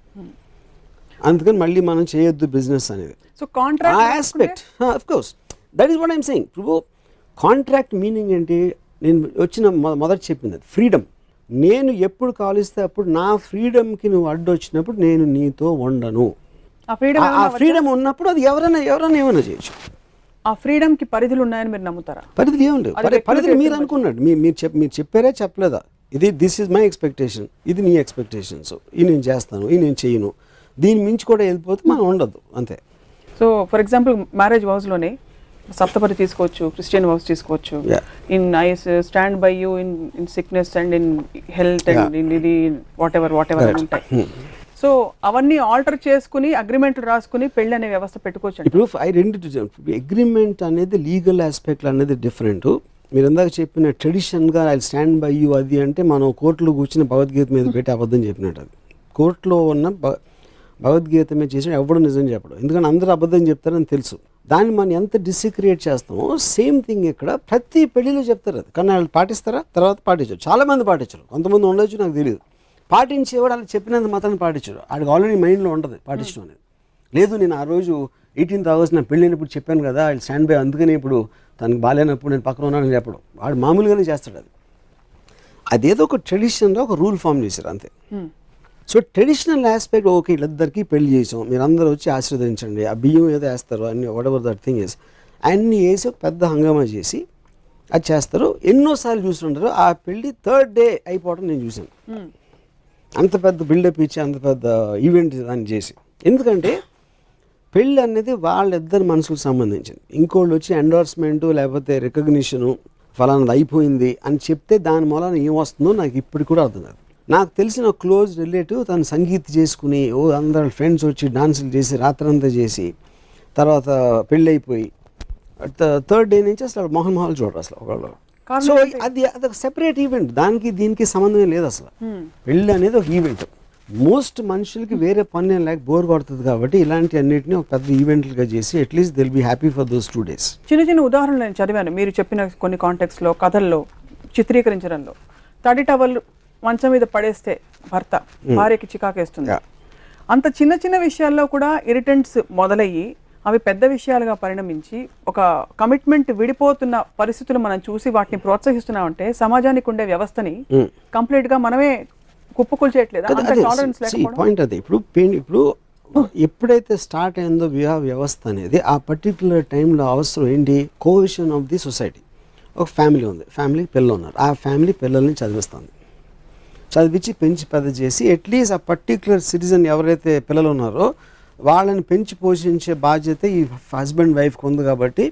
అందుకని మళ్ళీ మనం చేయొద్దు బిజినెస్ అనేది. So contract aspect of course that is what I'm saying. ఇప్పుడు కాంట్రాక్ట్ మీనింగ్ ఏంటి? నేను వచ్చిన మొదటి చెప్పింది ఫ్రీడమ్. నేను ఎప్పుడు కాలిస్తే అప్పుడు నా ఫ్రీడమ్కి నువ్వు అడ్డు వచ్చినప్పుడు నేను నీతో ఉండను. ఆ ఫ్రీడమ్ ఉన్నప్పుడు అది ఎవరైనా ఏమైనా చేయొచ్చు. ఆ ఫ్రీడమ్కి పరిధులు ఉన్నాయని మీరు నమ్ముతారా? పరిధులు ఏముండవు. పరిధులు మీరు అనుకున్నాడు, మీరు చెప్పారా చెప్పలేదా? దిస్ ఈజ్ మై ఎక్స్పెక్టేషన్, ఇది నీ ఎక్స్పెక్టేషన్స్, ఇది నేను చేస్తాను, ఇది నేను చేయను, దీని మించి కూడా వెళ్ళిపోతే మనం ఉండదు అంతే. సో ఫర్ ఎగ్జాంపుల్ మ్యారేజ్ హౌస్లోనే సప్తపది తీసుకోవచ్చు, క్రిస్టియన్ హౌస్ తీసుకోవచ్చు. In I stand by you in sickness and in health and in ఇది వాట్ ఎవర్ ఉంటాయి. సో అవన్నీ ఆల్టర్ చేసుకుని అగ్రిమెంట్లు రాసుకుని పెళ్లి అనే వ్యవస్థ పెట్టుకోవచ్చు. ఇప్పుడు అగ్రిమెంట్ అనేది లీగల్ ఆస్పెక్ట్ అనేది డిఫరెంట్. మీరు ఇందాక చెప్పిన ట్రెడిషన్గా ఐ స్టాండ్ బై యూ అది అంటే మనం కోర్టులో కూర్చుని భగవద్గీత మీద పెట్టి అబద్ధం చెప్పినట్టు. అది కోర్టులో ఉన్న భగవద్గీత మీద చేసిన ఎవడు నిజం చెప్పడం, ఎందుకంటే అందరూ అబద్ధం చెప్తారని తెలుసు. దాన్ని మనం ఎంత డిసిక్రియేట్ చేస్తామో సేమ్ థింగ్ ఇక్కడ ప్రతి పెళ్లిలో చెప్తారు. అది కానీ వాళ్ళు పాటిస్తారా? తర్వాత పాటించారు. చాలామంది పాటించరు, కొంతమంది ఉండొచ్చు, నాకు తెలియదు. పాటించేవాడు అలా చెప్పినంత మాత్రాన్ని పాటించాడు. ఆడికి ఆల్రెడీ మైండ్లో ఉంటుంది పాటించడం అనేది. లేదు నేను ఆ రోజు 18th August నా పెళ్ళైనప్పుడు చెప్పాను కదా ఐ స్టాండ్ బై, అందుకని ఇప్పుడు తనకు బాగాలేనప్పుడు నేను పక్కన ఉన్నానని చెప్పడం. వాడు మామూలుగానే చేస్తాడు. అదేదో ఒక ట్రెడిషన్లో ఒక రూల్ ఫామ్ చేశారు అంతే. సో ట్రెడిషనల్ ఆస్పెక్ట్ ఓకే, వీళ్ళిద్దరికీ పెళ్లి చేసాం, మీరు అందరూ వచ్చి ఆశీర్వదించండి, ఆ బియ్యం ఏదో వేస్తారు అన్ని what ever that thing is అన్నీ వేసి ఒక పెద్ద హంగామా చేసి అది చేస్తారు. ఎన్నోసార్లు చూస్తుంటారు. ఆ పెళ్ళి 3rd day అయిపోవడం నేను చూసాను. అంత పెద్ద బిల్డప్ ఇచ్చి అంత పెద్ద ఈవెంట్ దాన్ని చేసి. ఎందుకంటే పెళ్ళి అనేది వాళ్ళిద్దరి మనసుకు సంబంధించింది. ఇంకోళ్ళు వచ్చి ఎండోర్స్మెంటు లేకపోతే రికగ్నిషను ఫలానాది అయిపోయింది అని చెప్తే దాని మూలన ఏమొస్తుందో నాకు ఇప్పుడు కూడా అర్థం కాదు. నాకు తెలిసిన క్లోజ్ రిలేటివ్ తను సంగీత్ చేసుకుని అందరు ఫ్రెండ్స్ వచ్చి డాన్సులు చేసి రాత్రంతా చేసి తర్వాత పెళ్ళి అయిపోయి 3rd day నుంచి అసలు మొహల్ చూడరు అసలు ఒకళ్ళు. సో అదొక సెపరేట్ ఈవెంట్, దానికి దీనికి సంబంధమే లేదు అసలు. పెళ్ళి అనేది ఒక ఈవెంట్. మోస్ట్ మనుషులకి వేరే పని లేక బోర్ కొడుతుంది కాబట్టి ఇలాంటి అన్నిటిని ఒక పెద్ద ఈవెంట్లుగా చేసి at least they'll be happy for those 2 days. చిన్న చిన్న ఉదాహరణలు నేను చదివాను మీరు చెప్పిన కొన్ని కాంటెక్స్లో, కథల్లో, చిత్రీకరించడంలో. తడి టవల్ మంచం మీద పడేస్తే భర్త భార్యకి చికాకేస్తుంది. అంత చిన్న చిన్న విషయాల్లో కూడా ఇరిటెంట్స్ మొదలయ్యి అవి పెద్ద విషయాలుగా పరిణమించి ఒక కమిట్మెంట్ విడిపోతున్న పరిస్థితులు మనం చూసి వాటిని ప్రోత్సహిస్తున్నామంటే సమాజానికి ఉండే వ్యవస్థని కంప్లీట్ గా మనమే కుప్పకూల్చేయట్లేదు. పాయింట్ అది. ఇప్పుడు ఎప్పుడైతే స్టార్ట్ అయిందో వివాహ వ్యవస్థ అనేది ఆ పర్టికులర్ టైంలో అవసరం ఏంటి? Cohesion of the society. ఒక ఫ్యామిలీ ఉంది, ఫ్యామిలీకి పిల్లలు ఉన్నారు, ఆ ఫ్యామిలీ పిల్లల్ని చదివిస్తుంది, చదివించి పెంచి పెద్ద చేసి అట్లీస్ట్ ఆ పర్టికులర్ సిటిజన్ ఎవరైతే పిల్లలు ఉన్నారో వాళ్ళని పెంచి పోషించే బాధ్యత ఈ హస్బెండ్ వైఫ్కి ఉంది. కాబట్టి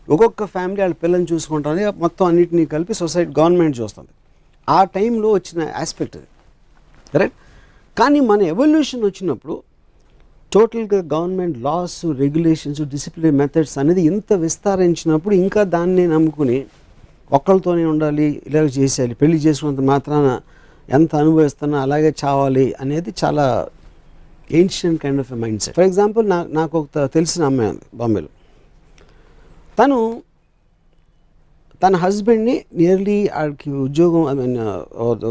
ఒక్కొక్క ఫ్యామిలీ వాళ్ళ పిల్లల్ని చూసుకుంటుంది, మొత్తం అన్నింటినీ కలిపి సొసైటీ గవర్నమెంట్ చూస్తుంది. ఆ టైంలో వచ్చిన ఆస్పెక్ట్ అది, కరెక్ట్. కానీ మన ఎవల్యూషన్ వచ్చినప్పుడు టోటల్గా government laws, regulations, discipline methods అనేది ఇంత విస్తరించినప్పుడు ఇంకా దాన్ని నమ్ముకుని ఒక్కళ్ళతోనే ఉండాలి, ఇలాగ చేసేయాలి, పెళ్లి చేసుకున్నంత మాత్రాన ఎంత అనుభవిస్తున్నా అలాగే చావాలి అనేది చాలా ancient kind of a mind set. For example నాకు ఒక తెలిసిన అమ్మాయి ఉంది బాంబేలో. తన హస్బెండ్ని నియర్లీ ఆడికి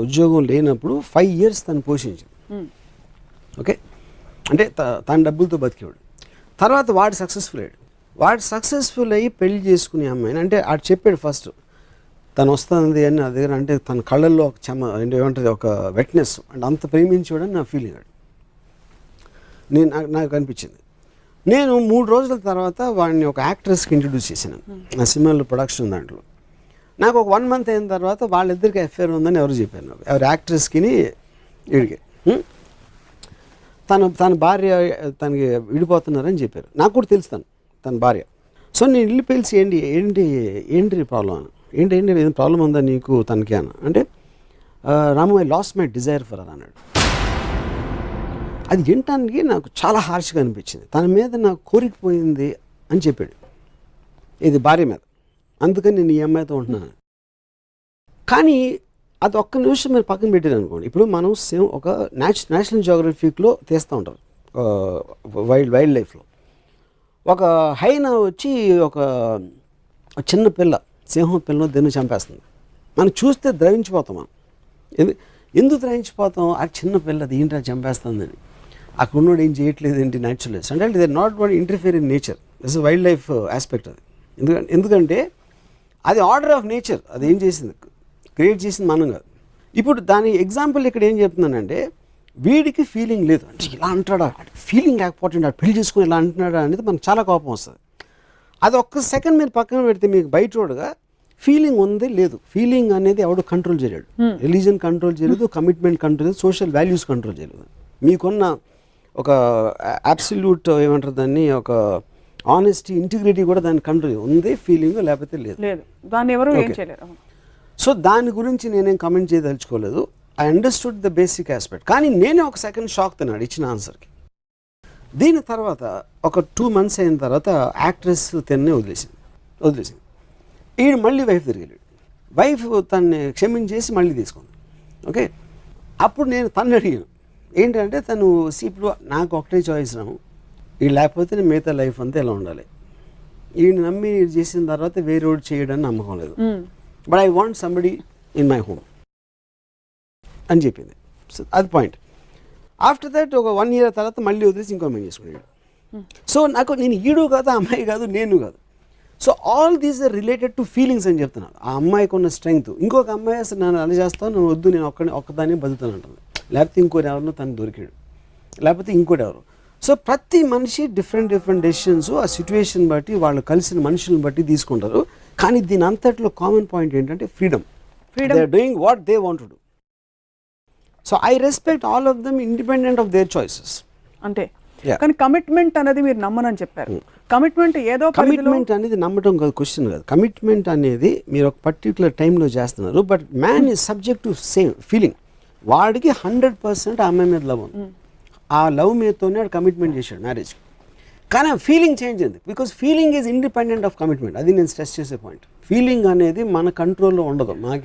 ఉద్యోగం లేనప్పుడు 5 years తను పోషించింది. ఓకే, అంటే తన డబ్బులతో బతికేవాడు. తర్వాత వాడు సక్సెస్ఫుల్ అయ్యి పెళ్లి చేసుకునే అమ్మాయిని, అంటే ఆడు చెప్పాడు ఫస్ట్ తను వస్తుంది అని నా దగ్గర, అంటే తన కళ్ళల్లో ఒక ఏమంటుంది ఒక వెట్నెస్, అంటే అంత ప్రేమించేవాడని నా ఫీలింగ్. నాకు అనిపించింది. నేను 3 రోజుల తర్వాత వాడిని ఒక యాక్ట్రెస్కి ఇంట్రడ్యూస్ చేశాను నా సినిమాలో ప్రొడక్షన్ దాంట్లో. నాకు ఒక 1 month అయిన తర్వాత వాళ్ళిద్దరికి అఫేర్ ఉందని ఎవరు చెప్పాను, ఎవరు యాక్ట్రెస్కి వీడికి. తన భార్య తనకి విడిపోతున్నారని చెప్పారు. నాకు కూడా తెలుసు తన భార్య. సో నేను ఇల్లు పిలిచి ఏంటి ప్రాబ్లం, ఏంటి ప్రాబ్లం ఉందా నీకు తనకి అన్న అంటే, Ramu I lost my desire for her అన్నాడు. అది వినటానికి నాకు చాలా హార్ష్గా అనిపించింది. తన మీద నాకు కోరికపోయింది అని చెప్పాడు, ఇది భార్య మీద, అందుకని నేను ఈ అమ్మాయితో ఉంటున్నాను. కానీ అది ఒక్క నిమిషం మీరు పక్కన పెట్టారు అనుకోండి. ఇప్పుడు మనం సేమ్ ఒక నేషనల్ జియోగ్రఫిక్లో తీస్తూ ఉంటారు, వైల్డ్ లైఫ్లో ఒక హైనా వచ్చి ఒక చిన్న పిల్ల, సింహం పిల్లను దీన్ని చంపేస్తుంది. మనం చూస్తే ద్రవించిపోతాం. మనం ఎందుకు ద్రవించిపోతాం? ఆ చిన్న పిల్లది ఏంటి చంపేస్తుందని. అక్కడ ఉన్నోడు ఏం చేయట్లేదు ఏంటి, న్యాచురలిస్ట్ అంటే they not what interfere in nature. This wild life aspect అది. ఎందుకంటే అది ఆర్డర్ ఆఫ్ నేచర్, అది ఏం చేసింది, క్రియేట్ చేసింది మనం కాదు. ఇప్పుడు దాని ఎగ్జాంపుల్ ఇక్కడ ఏం చెప్తున్నానంటే, వీడికి ఫీలింగ్ లేదు అంటే ఇలా అంటాడా, ఫీలింగ్ లేకపోతే పెళ్లి చేసుకుని ఇలా అంటున్నాడా అనేది మనకు చాలా కోపం వస్తుంది. అది ఒక్క సెకండ్ మీరు పక్కన పెడితే మీకు బయటోడుగా ఫీలింగ్ ఉంది లేదు, ఫీలింగ్ అనేది ఎవడు కంట్రోల్ చేయలేడు. రిలీజన్ కంట్రోల్ చేయలేదు, కమిట్మెంట్ కంట్రోల్ చేయలేదు, సోషల్ వాల్యూస్ కంట్రోల్ చేయలేదు. మీకున్న ఒక అబ్సల్యూట్ ఏమంటారు దాన్ని, ఒక ఆనెస్టీ, ఇంటిగ్రిటీ కూడా దాని కంట్రోల్ ఉంది, ఫీలింగ్ లేకపోతే లేదు, దాన్ని ఎవరు ఏం చేయలేరు. సో దాని గురించి నేనేం కమెంట్ చేయదలుచుకోలేదు. I understood the basic aspect. కానీ నేనే ఒక సెకండ్ షాక్ తిన్నాడు ఇచ్చిన ఆన్సర్కి. దీని తర్వాత ఒక 2 months అయిన తర్వాత యాక్ట్రెస్ తన్నే వదిలేసింది. ఈడు మళ్ళీ వైఫ్ తిరిగాడు. వైఫ్ తన్ని క్షమించేసి మళ్ళీ తీసుకుంది. ఓకే, అప్పుడు నేను తను అడిగాను ఏంటంటే, తను ఇప్పుడు నాకు ఒకటే చాయిస్ రాము, వీడు లేకపోతే నేను మిగతా లైఫ్ అంతా ఎలా ఉండాలి, వీడిని నమ్మి చేసిన తర్వాత వేరే వాడు చేయడానికి నమ్మకం లేదు, but I want somebody in my home అని చెప్పింది. సో అది పాయింట్. ఆఫ్టర్ దట్ ఒక 1 year తర్వాత మళ్ళీ వదిలేసి ఇంకో అమ్మాయి చేసుకున్నాడు. సో నాకు నేను ఈడు కాదు, అమ్మాయి కాదు, నేను కాదు. So all these are related to feelings అని చెప్తున్నాను. ఆ అమ్మాయికి ఉన్న స్ట్రెంగ్త్, ఇంకొక అమ్మాయి అసలు నన్ను అలా చేస్తాను, నేను వద్దు, నేను ఒక్కదాన్ని బతుకుతాను అంటుంది, లేకపోతే ఇంకోటి ఎవరినో తను దొరికాడు, లేకపోతే ఇంకోటి ఎవరు. సో ప్రతి మనిషి డిఫరెంట్ డెసిషన్స్ ఆ సిచ్యువేషన్ బట్టి, వాళ్ళు కలిసిన మనుషులను బట్టి తీసుకుంటారు. కానీ దీని అంతట్లో కామన్ పాయింట్ ఏంటంటే freedom. They are doing what they want to do. So I respect all of them independent of their choices. అంటే కానీ కమిట్మెంట్ అనేది మీరు నమ్మనని చెప్పారు. కమిట్మెంట్ ఏదో కమిట్మెంట్ అనేది నమ్మటం కాదు, క్వశ్చన్ కాదు. కమిట్మెంట్ అనేది మీరు ఒక పర్టికులర్ టైంలో చేస్తున్నారు, but man is subject to same feeling. వాడికి 100% ఆ అమ్మాయి మీద లవ్ ఉంది. ఆ లవ్ మీదతోనే వాడు కమిట్మెంట్ చేశాడు మ్యారేజ్కి. కానీ ఆ ఫీలింగ్ చేంజ్ అయింది, because feeling is independent of commitment. అది నేను స్ట్రెస్ చేసే పాయింట్. ఫీలింగ్ అనేది మన కంట్రోల్లో ఉండదు. నాకు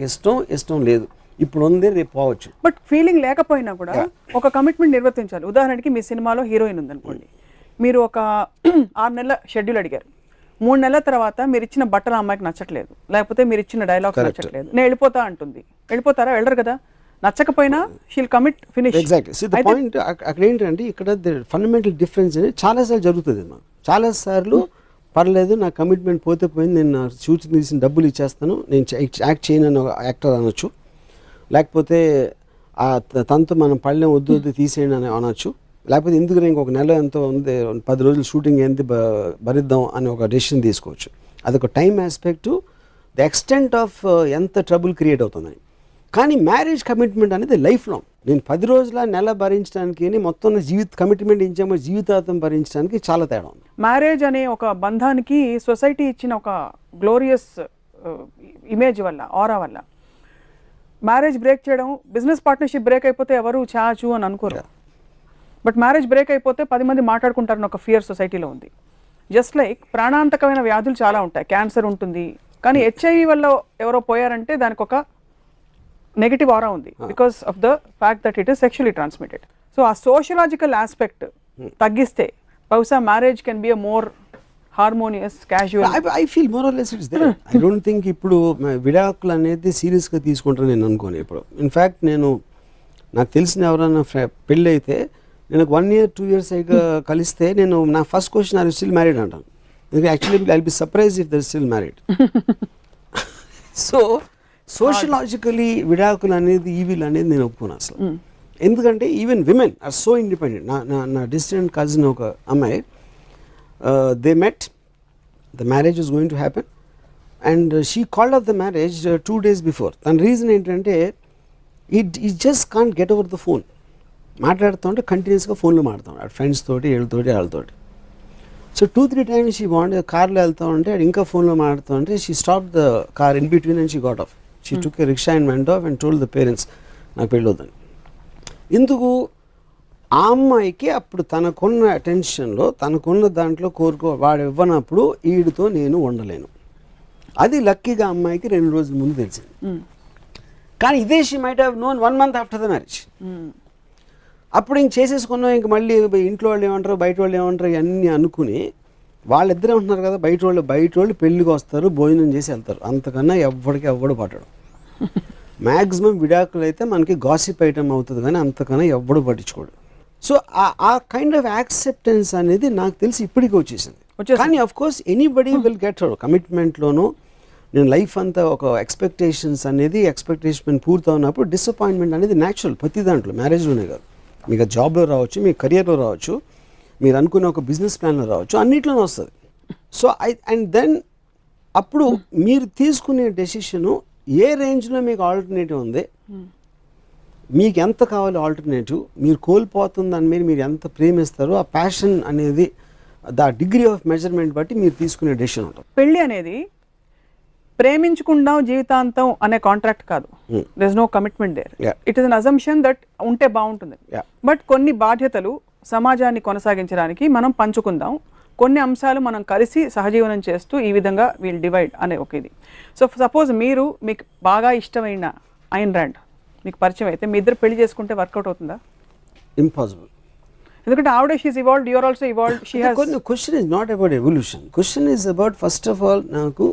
ఇష్టం లేదు, ఇప్పుడు ఉంది, రేపు పోవచ్చు. బట్ ఫీలింగ్ లేకపోయినా కూడా ఒక కమిట్మెంట్ నిర్వర్తించాలి. ఉదాహరణకి మీ సినిమాలో హీరోయిన్ ఉందనుకోండి, మీరు ఒక 6 నెలల షెడ్యూల్ అడిగారు, 3 నెలల తర్వాత మీరు ఇచ్చిన బట్టలు అమ్మాయికి నచ్చట్లేదు, లేకపోతే మీరు ఇచ్చిన డైలాగ్స్ నచ్చట్లేదు, నేను వెళ్ళిపోతా అంటుంది, వెళ్ళిపోతారా? వెళ్ళరు కదా. నచ్చకపోయినా she'll commit, finish. Exactly. So the point అక్కడ ఏంటంటే, ఇక్కడ ఫండమెంటల్ డిఫరెన్స్ అనేది చాలాసార్లు జరుగుతుంది. మాకు చాలాసార్లు పర్లేదు, నా కమిట్మెంట్ పోతే పోయింది, నేను షూట్ తీసిన డబ్బులు ఇచ్చేస్తాను, నేను యాక్ట్ చేయను అని యాక్టర్ అనొచ్చు, లేకపోతే తనతో మనం పళ్ళెం వద్దు తీసేయండి అని అనొచ్చు, లేకపోతే ఎందుకు ఇంకొక నెల ఎంతో ఉంది, 10 రోజులు షూటింగ్ ఎంత భరిద్దాం అని ఒక డెసిషన్ తీసుకోవచ్చు. అదొక time aspect, the extent of ఎంత ట్రబుల్ క్రియేట్ అవుతుందని. కానీ మ్యారేజ్ కమిట్మెంట్ అనేది లైఫ్ లాంగ్. నేను 10 రోజుల నెల భరించడానికి, మొత్తం కమిట్మెంట్ ఇచ్చామో జీవితాంతం భరించడానికి చాలా తేడా ఉంది. మ్యారేజ్ అనే ఒక బంధానికి సొసైటీ ఇచ్చిన ఒక గ్లోరియస్ ఇమేజ్ వల్ల, ఆరా వల్ల మ్యారేజ్ బ్రేక్ చేయడం, బిజినెస్ పార్ట్నర్షిప్ బ్రేక్ అయిపోతే ఎవరు చాచు అని అనుకోరు, బట్ మ్యారేజ్ బ్రేక్ అయిపోతే 10 మంది మాట్లాడుకుంటారని ఒక ఫియర్ సొసైటీలో ఉంది. జస్ట్ లైక్ ప్రాణాంతకమైన వ్యాధులు చాలా ఉంటాయి, క్యాన్సర్ ఉంటుంది, కానీ HIV వల్ల ఎవరో పోయారంటే దానికి ఒక నెగిటివ్ ఆరా ఉంది, because of the fact that it is sexually transmitted. So ఆ సోషలాజికల్ ఆస్పెక్ట్ తగ్గిస్తే బహుశా marriage can be a more harmonious, casual. I feel more or less it's there. I don't think ఇప్పుడు విడాకులు అనేది సీరియస్గా తీసుకుంటాను నేను అనుకోను ఇప్పుడు. ఇన్ఫ్యాక్ట్ నాకు తెలిసిన ఎవరైనా పెళ్ళి అయితే నేను 1 year 2 years అయిగా కలిస్తే నేను నా first question, are you still married అంటాను. Actually I will be surprised if they're still married. So sociologically విడాకులు అనేది, ఈవిల్ అనేది నేను ఒప్పుకోను అసలు. ఎందుకంటే even women are so independent. నా డిస్టెంట్ కజిన్ ఒక అమ్మాయి, they met, the marriage was going to happen, and she called off the marriage 2 days before. And reason ఏంటంటే, he just can't get over the phone. మాట్లాడుతుంటే కంటిన్యూస్గా ఫోన్లో మాట్లాడుతాం friends తోటి, వాళ్ళతోటి. సో 2-3 times షీ వాంటెడ్, కార్లో వెళ్తా ఉంటే ఇంకా ఫోన్లో మాట్లాడుతూ ఉంటే, she stop the car in between and she got of. She took a rickshaw and went off and told the parents నాకు పెళ్ళొద్దని. ఎందుకు? ఆ అమ్మాయికి అప్పుడు తనకున్న అటెన్షన్లో, తనకున్న దాంట్లో వాడు ఇవ్వనప్పుడు వీడితో నేను ఉండలేను. అది లక్కీగా అమ్మాయికి 2 రోజుల ముందు తెలిసింది. కానీ ఇదే she might have known 1 month after the marriage. అప్పుడు ఇంక చేసేసుకున్నాం, ఇంక మళ్ళీ ఇంట్లో వాళ్ళు ఏమంటారు, బయట వాళ్ళు ఏమంటారు, ఇవన్నీ అనుకుని వాళ్ళిద్దరే ఉంటున్నారు కదా, బయట వాళ్ళు పెళ్ళికి వస్తారు, భోజనం చేసి వెళ్తారు. అంతకన్నా ఎవ్వడు పట్టడు. మ్యాక్సిమం విడాకులు అయితే మనకి గాసిప్ ఐటమ్ అవుతుంది, కానీ అంతకన్నా ఎవ్వడు పట్టించుకోడు. సో ఆ కైండ్ ఆఫ్ యాక్సెప్టెన్స్ అనేది నాకు తెలిసి ఇప్పటికీ వచ్చేసింది. కానీ of course anybody will get కమిట్మెంట్లోనూ నేను లైఫ్ అంతా ఒక ఎక్స్పెక్టేషన్ పూర్తి ఉన్నప్పుడు డిసప్పాయింట్మెంట్ అనేది న్యాచురల్ ప్రతి దాంట్లో, మ్యారేజ్లోనే కాదు, మీకు జాబ్లో రావచ్చు, మీ కెరియర్లో రావచ్చు, మీరు అనుకునే ఒక బిజినెస్ ప్లాన్లో రావచ్చు, అన్నిట్లోనే వస్తుంది. సో అండ్ దెన్ అప్పుడు మీరు తీసుకునే డెసిషను ఏ రేంజ్లో మీకు ఆల్టర్నేటివ్ ఉంది, మీకు ఎంత కావాలి ఆల్టర్నేటివ్, మీరు కోల్పోతున్న దాని మీద మీరు ఎంత ప్రేమిస్తారో ఆ ప్యాషన్ అనేది ద డిగ్రీ ఆఫ్ మెజర్మెంట్ బట్టి మీరు తీసుకునే డెసిషన్ ఉంటుంది. పెళ్ళి అనేది ప్రేమించుకుందాం జీవితాంతం అనే కాంట్రాక్ట్ కాదు. There is no commitment there. It is an assumption that ఉంటే బాగుంటుంది. బట్ కొన్ని బాధ్యతలు సమాజాన్ని కొనసాగించడానికి మనం పంచుకుందాం, కొన్ని అంశాలు మనం కలిసి సహజీవనం చేస్తూ ఈ విధంగా వీల్ డివైడ్ అనే ఒక ఇది. సో సపోజ్ మీకు బాగా ఇష్టమైన ఐన్ ర్యాండ్ మీకు పరిచయం అయితే మీ ఇద్దరు పెళ్లి చేసుకుంటే వర్కౌట్ అవుతుందా? ఇంపాసిబుల్. ఎందుకంటే ఆవిడ she is evolved, you are also evolved. She has question is not about evolution. Question is about first of all నాకు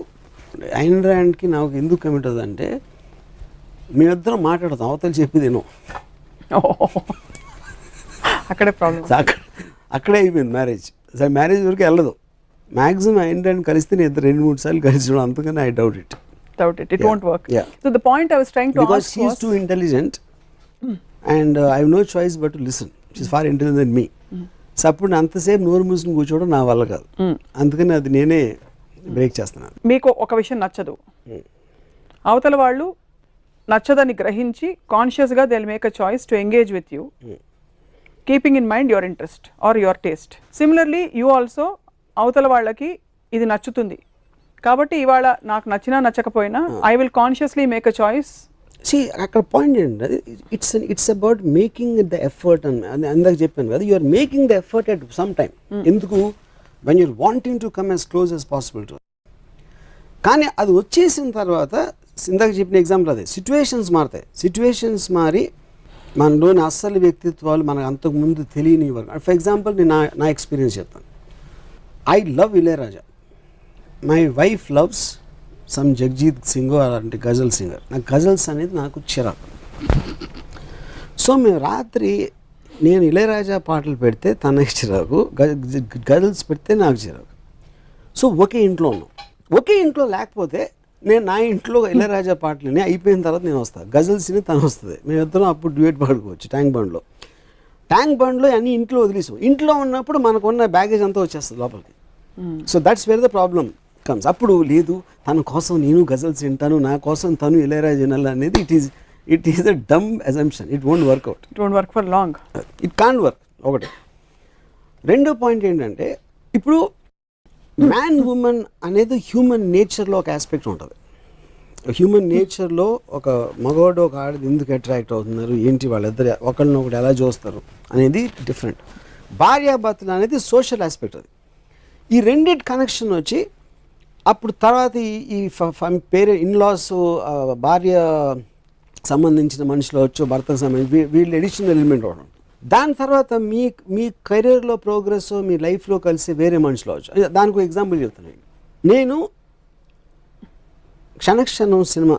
ఐన్ ర్యాండ్కి నాకు ఎందుకు కమిట్ అవుతుందంటే మేమిద్దరం మాట్లాడతాం, అవతల చెప్పేదేనో, అక్కడే ప్రాబ్లం. అక్కడే అయిపోయింది మ్యారేజ్. అసలు మ్యారేజ్ వరకు వెళ్ళదు. మ్యాక్సిమం ఐన్ ర్యాండ్ కలిస్తే నేను 2-3 సార్లు కలిసి, అందుకని I doubt it. It won't work. So the point I was trying to because ask she is too intelligent and I have no choice but to listen. She is far intelligent than me. So అప్పుడు అంతసేపు నోరు మూసుకుని కూర్చోవడం నా వల్ల కాదు, అందుకని అది నేనే బ్రేక్ చేస్తున్నాను. మీకు ఒక విషయం నచ్చదు, అవతల వాళ్ళు నచ్చదని గ్రహించి కాన్షియస్గా they will make a choice to engage with you, keeping in mind your interest or your taste. Similarly you also అవతల వాళ్ళకి ఇది నచ్చుతుంది కాబట్టి ఇవాళ నాకు నచ్చినా నచ్చకపోయినా I will consciously make a choice. అక్కడ పాయింట్ ఏంటంటే it's about making the effort అని అందాక చెప్పాను కదా, you're making the effort at some time. ఎందుకు? When you're wanting to come as close as possible to. కానీ అది వచ్చేసిన తర్వాత ఇందాక చెప్పిన ఎగ్జాంపుల్ అదే, సిచ్యువేషన్స్ మారుతాయి. సిచ్యువేషన్స్ మారి మనలోని అస్సలు వ్యక్తిత్వాలు మనకు అంతకుముందు తెలియని. ఫర్ ఎగ్జాంపుల్ నేను నా ఎక్స్పీరియన్స్ చెప్తాను. I love Ilaiyaraaja. My wife loves some Jagjit Singh అలాంటి గజల్ సింగర్. నాకు గజల్స్ అనేది నాకు చిరాకు. సో మేము రాత్రి నేను ఇళయరాజా పాటలు పెడితే తనకి చిరాకు, గజల్స్ పెడితే నాకు చిరాకు. సో ఒకే ఇంట్లో ఉన్నాం. ఒకే ఇంట్లో లేకపోతే నేను నా ఇంట్లో ఇళయరాజా పాటలని అయిపోయిన తర్వాత నేను వస్తాను, గజల్స్ని తను వస్తుంది, మేమిద్దరం అప్పుడు డ్యూయట్ పాడుకోవచ్చు ట్యాంక్ బండ్లో. ట్యాంక్ బండ్లో అన్ని ఇంట్లో వదిలేసాం. ఇంట్లో ఉన్నప్పుడు మనకున్న బ్యాగేజ్ అంతా వచ్చేస్తుంది లోపలికి. So that's where the problem comes. అప్పుడు లేదు తన కోసం నేను గజల్స్ వింటాను, నా కోసం తను ఇళయరాజా వినాలి అనేది it is a dumb assumption. It won't work out. It won't work for long. It can't work. ఒకటి. రెండో పాయింట్ ఏంటంటే ఇప్పుడు మ్యాన్ ఉమెన్ అనేది హ్యూమన్ నేచర్లో ఒక ఆస్పెక్ట్ ఉంటుంది. హ్యూమన్ నేచర్లో ఒక మగవాడు ఒక ఆడది ఎందుకు అట్రాక్ట్ అవుతున్నారు, ఏంటి వాళ్ళిద్దరు ఒకరినొకటి ఎలా చూస్తారు అనేది డిఫరెంట్. భార్యాభర్తలు అనేది సోషల్ ఆస్పెక్ట్. అది ఈ రెండింటి కనెక్షన్ వచ్చి అప్పుడు తర్వాత ఈ పేరే ఇన్లాస్, భార్య సంబంధించిన మనుషులు వచ్చు, భర్తకు సంబంధించి వీళ్ళు ఎడిషనల్ ఎలిమెంట్ అవడం. దాని తర్వాత మీ కెరీర్లో ప్రోగ్రెస్, మీ లైఫ్లో కలిసి వేరే మనుషులు అవచ్చు. దానికి ఒక ఎగ్జాంపుల్ చెప్తున్నాను. నేను క్షణక్షణం సినిమా,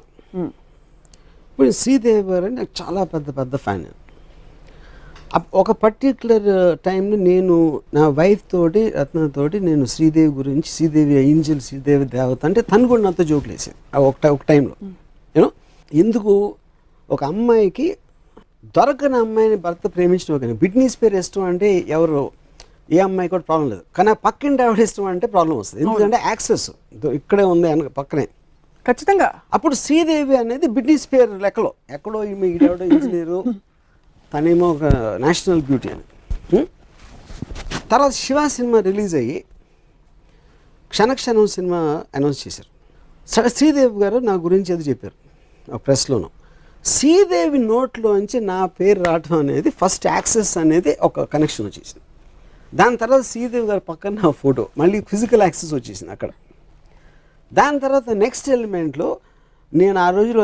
ఇప్పుడు శ్రీదేవి గారు అని నాకు చాలా పెద్ద ఫ్యాన్. ఒక పర్టిక్యులర్ టైంలో నేను నా వైఫ్ తోటి రత్నతోటి నేను శ్రీదేవి గురించి, శ్రీదేవి ఏంజల్, శ్రీదేవి దేవత అంటే తను కూడా నాతో జోకులు వేసేది ఒక టైంలో. యూనో ఎందుకు ఒక అమ్మాయికి దొరకని అమ్మాయిని భర్త ప్రేమించడం కానీ బిట్నీ స్పియర్స్ ఇష్టం అంటే ఎవరు ఏ అమ్మాయి కూడా ప్రాబ్లం లేదు, కానీ ఆ పక్కింటి ఆవిడ ఇష్టం అంటే ప్రాబ్లం వస్తుంది. ఎందుకంటే యాక్సెస్ ఇక్కడే ఉంది పక్కనే ఖచ్చితంగా. అప్పుడు శ్రీదేవి అనేది బిట్నీ స్పియర్ లెక్కలో ఎక్కడో ఈడెవడో ఇంజనీరు, తనేమో ఒక నేషనల్ బ్యూటీ అని. తర్వాత శివ సినిమా రిలీజ్ అయ్యి క్షణక్షణం సినిమా అనౌన్స్ చేశారు. శ్రీదేవి గారు నా గురించి అది చెప్పారు ఒక ప్రెస్లోనూ. శ్రీదేవి నోట్లోంచి నా పేరు రావటం అనేది ఫస్ట్ యాక్సెస్ అనేది ఒక కనెక్షన్ వచ్చేసింది. దాని తర్వాత శ్రీదేవి గారు పక్కన నా ఫోటో, మళ్ళీ ఫిజికల్ యాక్సెస్ వచ్చేసింది అక్కడ. దాని తర్వాత నెక్స్ట్ ఎలిమెంట్లో నేను ఆ రోజులో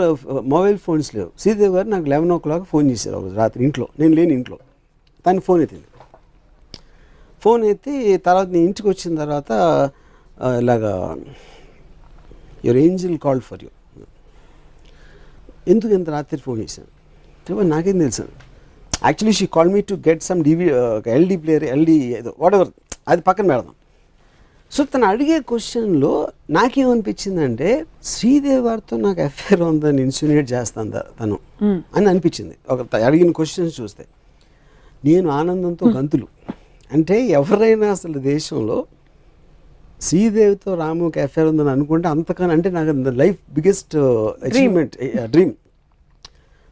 మొబైల్ ఫోన్స్ లేవు. శ్రీదేవి గారు నాకు 11 o'clock ఫోన్ చేశారు ఒకరోజు రాత్రి. ఇంట్లో నేను లేని ఇంట్లో తను ఫోన్ ఎత్తింది. ఫోన్ ఎత్తి తర్వాత నేను ఇంటికి వచ్చిన తర్వాత ఇలాగా your Angel called for you. ఎందుకు ఇంత రాత్రి ఫోన్ చేశాను? నాకేం తెలుసు. Actually she call me to get some LD player ఏదో వాటెవర్, అది పక్కన పెడదాం. సో తను అడిగే క్వశ్చన్లో నాకేమనిపించిందంటే శ్రీదేవి వారితో నాకు అఫేర్ ఉందని ఇన్సిన్యుయేట్ చేస్తుందా తను అని అనిపించింది అడిగిన క్వశ్చన్స్ చూస్తే. నేను ఆనందంతో గంతులు. అంటే ఎవరైనా అసలు దేశంలో శ్రీదేవితో రాముకి అఫేర్ ఉందని అనుకుంటే అంతకన్నా అంటే నాకు life biggest achievement, dream.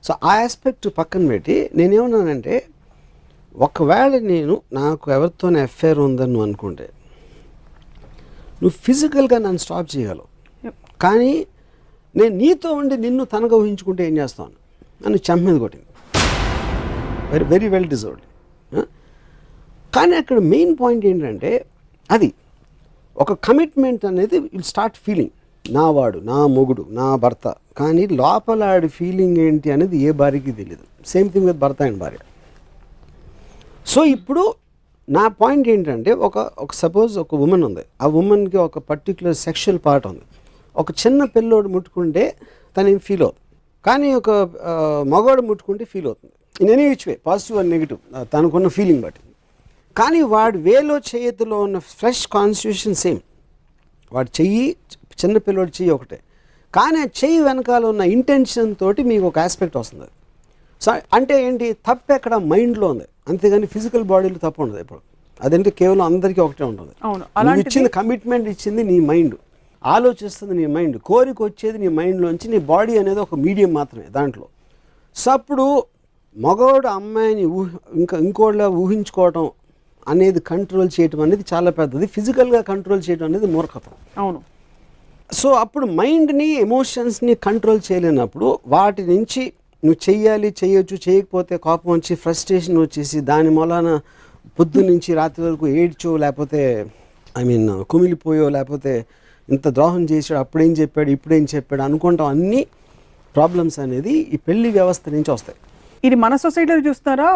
So ఆ ఆస్పెక్ట్ పక్కన పెట్టి నేనేమన్నానంటే ఒకవేళ నాకు ఎవరితోనే అఫేర్ ఉందని నువ్వు అనుకుంటే నువ్వు ఫిజికల్గా నన్ను స్టాప్ చేయగలవు, కానీ నేను నీతో ఉండి నిన్ను తనగా ఊహించుకుంటే ఏం చేస్తాను నన్ను చెంప మీద కొట్టింది. Very very well deserved. కానీ అక్కడ మెయిన్ పాయింట్ ఏంటంటే అది ఒక కమిట్మెంట్ అనేది విల్ స్టార్ట్ ఫీలింగ్, నా వాడు, నా మొగుడు, నా భర్త. కానీ లోపల ఆడి ఫీలింగ్ ఏంటి అనేది ఏ భార్యకి తెలియదు. సేమ్ థింగ్ విత్ భర్త అండ్ భార్య. సో ఇప్పుడు నా పాయింట్ ఏంటంటే ఒక సపోజ్ ఒక ఉమెన్ ఉంది, ఆ ఉమెన్కి ఒక పర్టిక్యులర్ సెక్షువల్ పార్ట్ ఉంది. ఒక చిన్న పిల్లోడు ముట్టుకుంటే తనేం ఫీల్ అవుతుంది, కానీ ఒక మగవాడు ముట్టుకుంటే ఫీల్ అవుతుంది. In any which way, positive and negative, తనకున్న ఫీలింగ్ బట్టి. కానీ వాడి వేలో చేతిలో ఉన్న ఫ్రెష్ కాన్స్టిట్యూషన్ సేమ్. వాడు చెయ్యి, చిన్న పిల్లోడు చెయ్యి ఒకటే, కానీ ఆ చెయ్యి వెనకాల ఉన్న ఇంటెన్షన్ తోటి మీకు ఒక ఆస్పెక్ట్ వస్తుంది. సో అంటే ఏంటి, తప్పు ఎక్కడ మైండ్లో ఉంది, అంతేగాని ఫిజికల్ బాడీలో తప్పు ఉండదు ఇప్పుడు. అదంటే కేవలం అందరికీ ఒకటే ఉంటుంది. నువ్వు ఇచ్చింది కమిట్మెంట్ ఇచ్చింది నీ మైండ్, ఆలోచిస్తుంది నీ మైండ్, కోరిక వచ్చేది నీ మైండ్లోంచి, నీ బాడీ అనేది ఒక మీడియం మాత్రమే దాంట్లో. సో అప్పుడు మగవాడు అమ్మాయిని ఇంకోళ్ళ ఊహించుకోవటం అనేది కంట్రోల్ చేయటం అనేది చాలా పెద్దది. ఫిజికల్గా కంట్రోల్ చేయడం అనేది మూర్ఖతం. అవును. సో అప్పుడు మైండ్ని, ఎమోషన్స్ని కంట్రోల్ చేయలేనప్పుడు వాటి నుంచి నువ్వు చెయ్యాలి, చేయొచ్చు, చేయకపోతే కోపం వచ్చి ఫ్రస్ట్రేషన్ వచ్చేసి దాని మూలాన పొద్దు నుంచి రాత్రి వరకు ఏడ్చో, లేకపోతే కుమిలిపోయో, లేకపోతే ఇంత ద్రోహం చేశాడు, అప్పుడేం చెప్పాడు, ఇప్పుడేం చెప్పాడు అనుకుంటాం. అన్ని ప్రాబ్లమ్స్ అనేది ఈ పెళ్లి వ్యవస్థ నుంచి వస్తాయి. ఇది మన సొసైటీలో చూస్తారా,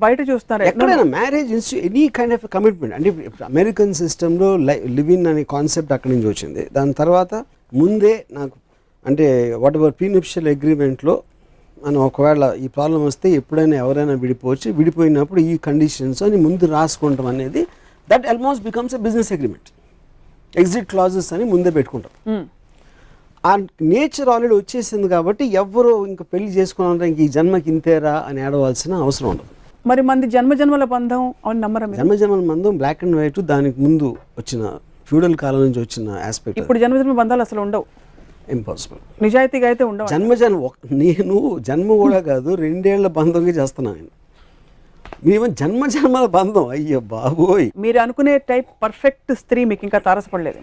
బయట చూస్తారా? ఎక్కడైనా marriage any kind of commitment. అంటే అమెరికన్ సిస్టంలో లివ్ ఇన్ అనే కాన్సెప్ట్ అక్కడి నుంచి వచ్చింది. దాని తర్వాత ముందే నాకు అంటే వాట్ ఎవర్ ప్రీనప్షియల్ అగ్రిమెంట్లో మనం ఒకవేళ ఈ ప్రాబ్లం వస్తే ఎప్పుడైనా ఎవరైనా విడిపోవచ్చు, విడిపోయినప్పుడు ఈ కండిషన్స్ అని ముందు రాసుకుంటాం అనేది that almost becomes a business agreement. Exit clauses అని ముందే పెట్టుకుంటాం. ఆ నేచర్ ఆల్రెడీ వచ్చేసింది కాబట్టి ఎవరు ఇంకా పెళ్లి చేసుకున్నారంటే ఇంక ఈ జన్మకి ఇంతేరా అని ఏడవలసిన అవసరం ఉండదు. మరి మంది జన్మజన్మల బంధం అని నమ్మరా? జన్మజన్మల బంధం బ్లాక్ అండ్ వైట్, దానికి ముందు వచ్చిన ఫ్యూడల్ కాలం నుంచి వచ్చిన ఆస్పెక్ట్. ఇప్పుడు జన్మజన్మ బంధాలు అసలు ఉండవు, ఇంపాసిబుల్. నిజాయితీగా అయితే ఉండవు. నేను జన్మ కూడా కాదు, 2 ఏళ్ల బంధంగా చేస్తున్నాను నేను. మేము జన్మజన్మల బంధం, అయ్యో బాబోయ్. మీరు అనుకునే టైప్ పర్ఫెక్ట్ స్త్రీ మీకు ఇంకా తారసపడలేదు.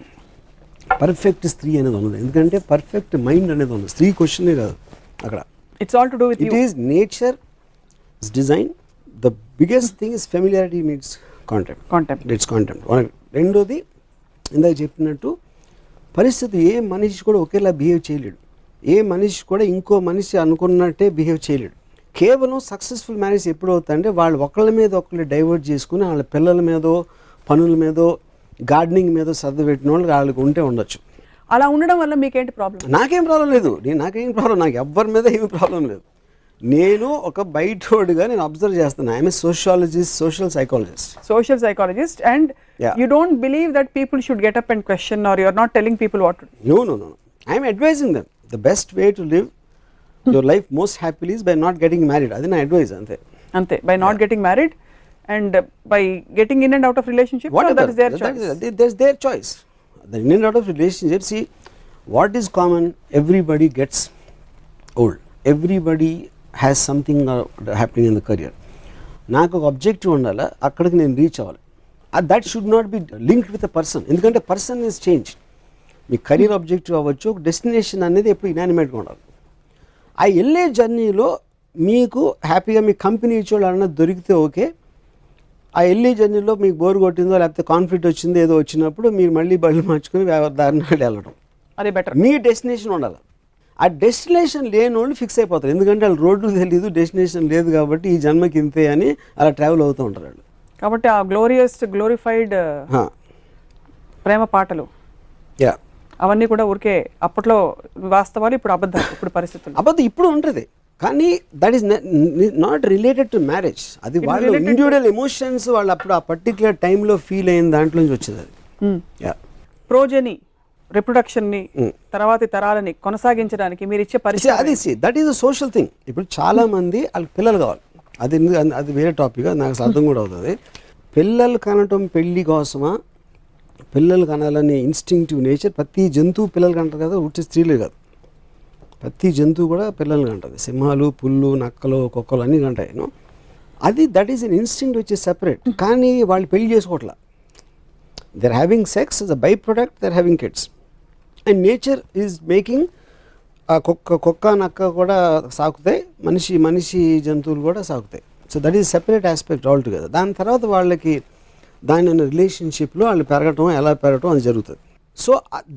పర్ఫెక్ట్ స్త్రీ అనేది ఉన్నది, ఎందుకంటే పర్ఫెక్ట్ మైండ్ అనేది ఉంది. స్త్రీ క్వశ్చనే కాదు అక్కడ. It's all to do with it is nature, it's design. The biggest thing is familiarity means content. It's content. రెండోది ఇందాక చెప్పినట్టు పరిస్థితి, ఏ మనిషి కూడా ఒకేలా బిహేవ్ చేయలేడు. ఏ మనిషి కూడా ఇంకో మనిషి అనుకున్నట్టే బిహేవ్ చేయలేడు. కేవలం సక్సెస్ఫుల్ మ్యారేజ్ ఎప్పుడు అవుతుందంటే వాళ్ళు ఒకళ్ళ మీద ఒకళ్ళు డైవర్ట్ చేసుకుని వాళ్ళ పిల్లల మీదో, పనుల మీదో, గార్డెనింగ్ మీదో శ్రద్ధ పెట్టిన వాళ్ళు వాళ్ళకి ఉంటే ఉండొచ్చు. అలా ఉండడం వల్ల మీకేంటి ప్రాబ్లం? నాకేం ప్రాబ్లం లేదు. నాకేం ప్రాబ్లం, నాకు ఎవ్వరి మీద ఏమి ప్రాబ్లం లేదు. నేను ఒక బయటోడుగా నేను అబ్జర్వ్ చేస్తాను. I'm a sociologist, social psychologist and you don't believe that people should get up and question, or you're not telling people what to do? No. I'm advising them. The best way to live your life most happily is by not getting married. Adi na advice ante. By not getting married and by getting in and out of relationships. Whatever, that is their choice. That's their choice. The in and out of relationships, see what is common, everybody gets old. Everybody has something happening in the career. నాకు ఒక objective ఉండాలి, అక్కడికి నేను reach అవ్వాలి. That should not be linked with a person, ఎందుకంటే person is change. మీ career objective అవ్వచ్చు, ఒక డెస్టినేషన్ అనేది ఎప్పుడు ఇనానిమేట్గా ఉండాలి. ఆ వెళ్ళే జర్నీలో మీకు హ్యాపీగా మీ కంపెనీ ఇచ్చేవాళ్ళు అన్నది దొరికితే ఓకే. ఆ వెళ్ళే జర్నీలో మీకు బోర్ కొట్టిందో, లేకపోతే కాన్ఫ్లిక్ట్ వచ్చిందో ఏదో వచ్చినప్పుడు మీరు మళ్ళీ బళ్ళు మార్చుకుని దారిని వెళ్ళడం, అదే బెటర్. మీ డెస్టినేషన్ ఉండాలి. ఆ డెస్టినేషన్ లేని వాళ్ళు ఫిక్స్ అయిపోతారు, ఎందుకంటే వాళ్ళు రోడ్డు తెలియదు, డెస్టినేషన్ లేదు కాబట్టి ఈ జన్మకి ఇంతే అని అలా ట్రావెల్ అవుతూ ఉంటారు వాళ్ళు. కాబట్టి ఆ గ్లోరిఫైడ్ ప్రేమ పాటలు అవన్నీ కూడా ఊరికే అప్పట్లో వాస్తవాలు, ఇప్పుడు అబద్ధాలు, ఇప్పుడు పరిస్థితులు. అబద్ధం ఇప్పుడు ఉంటుంది. కానీ that is not related to marriage. అది వాళ్ళ ఇండివిజువల్ ఎమోషన్స్ వాళ్ళు అప్పుడు ఆ పర్టికులర్ టైంలో ఫీల్ అయిన దాంట్లో నుంచి వచ్చింది అది. ప్రోజని రిప్రొడక్షన్ని తర్వాతి తరాలని కొనసాగించడానికి మీరు ఇచ్చే పరిస్థితి అది that is a social thing. ఇప్పుడు చాలా మంది వాళ్ళకి పిల్లలు కావాలి, అది వేరే టాపిక్, నాకు అసలు అర్థం కూడా అవుతుంది. పిల్లలు కనటం పెళ్లి కోసమా, పిల్లలు కనాలని ఇన్స్టింక్టివ్ నేచర్. ప్రతి జంతువు పిల్లలు కంటారు కదా, ఉట్టి స్త్రీలే కాదు, ప్రతి జంతువు కూడా పిల్లలు కంటుంది. సింహాలు, పుల్లు, నక్కలు, కుక్కలు అన్నీ కంటాయి. అది that is an instinct which is separate. కానీ వాళ్ళు పెళ్లి చేసుకోవట్లా. They are having sex as a by product, they are having kids. And nature is making కుక్క నక్క కూడా సాకుతాయి, మనిషి జంతువులు కూడా సాకుతాయి. So that is separate aspect altogether. దాని తర్వాత వాళ్ళకి దాని రిలేషన్షిప్లో వాళ్ళు పెరగటం, ఎలా పెరగటం అది జరుగుతుంది. సో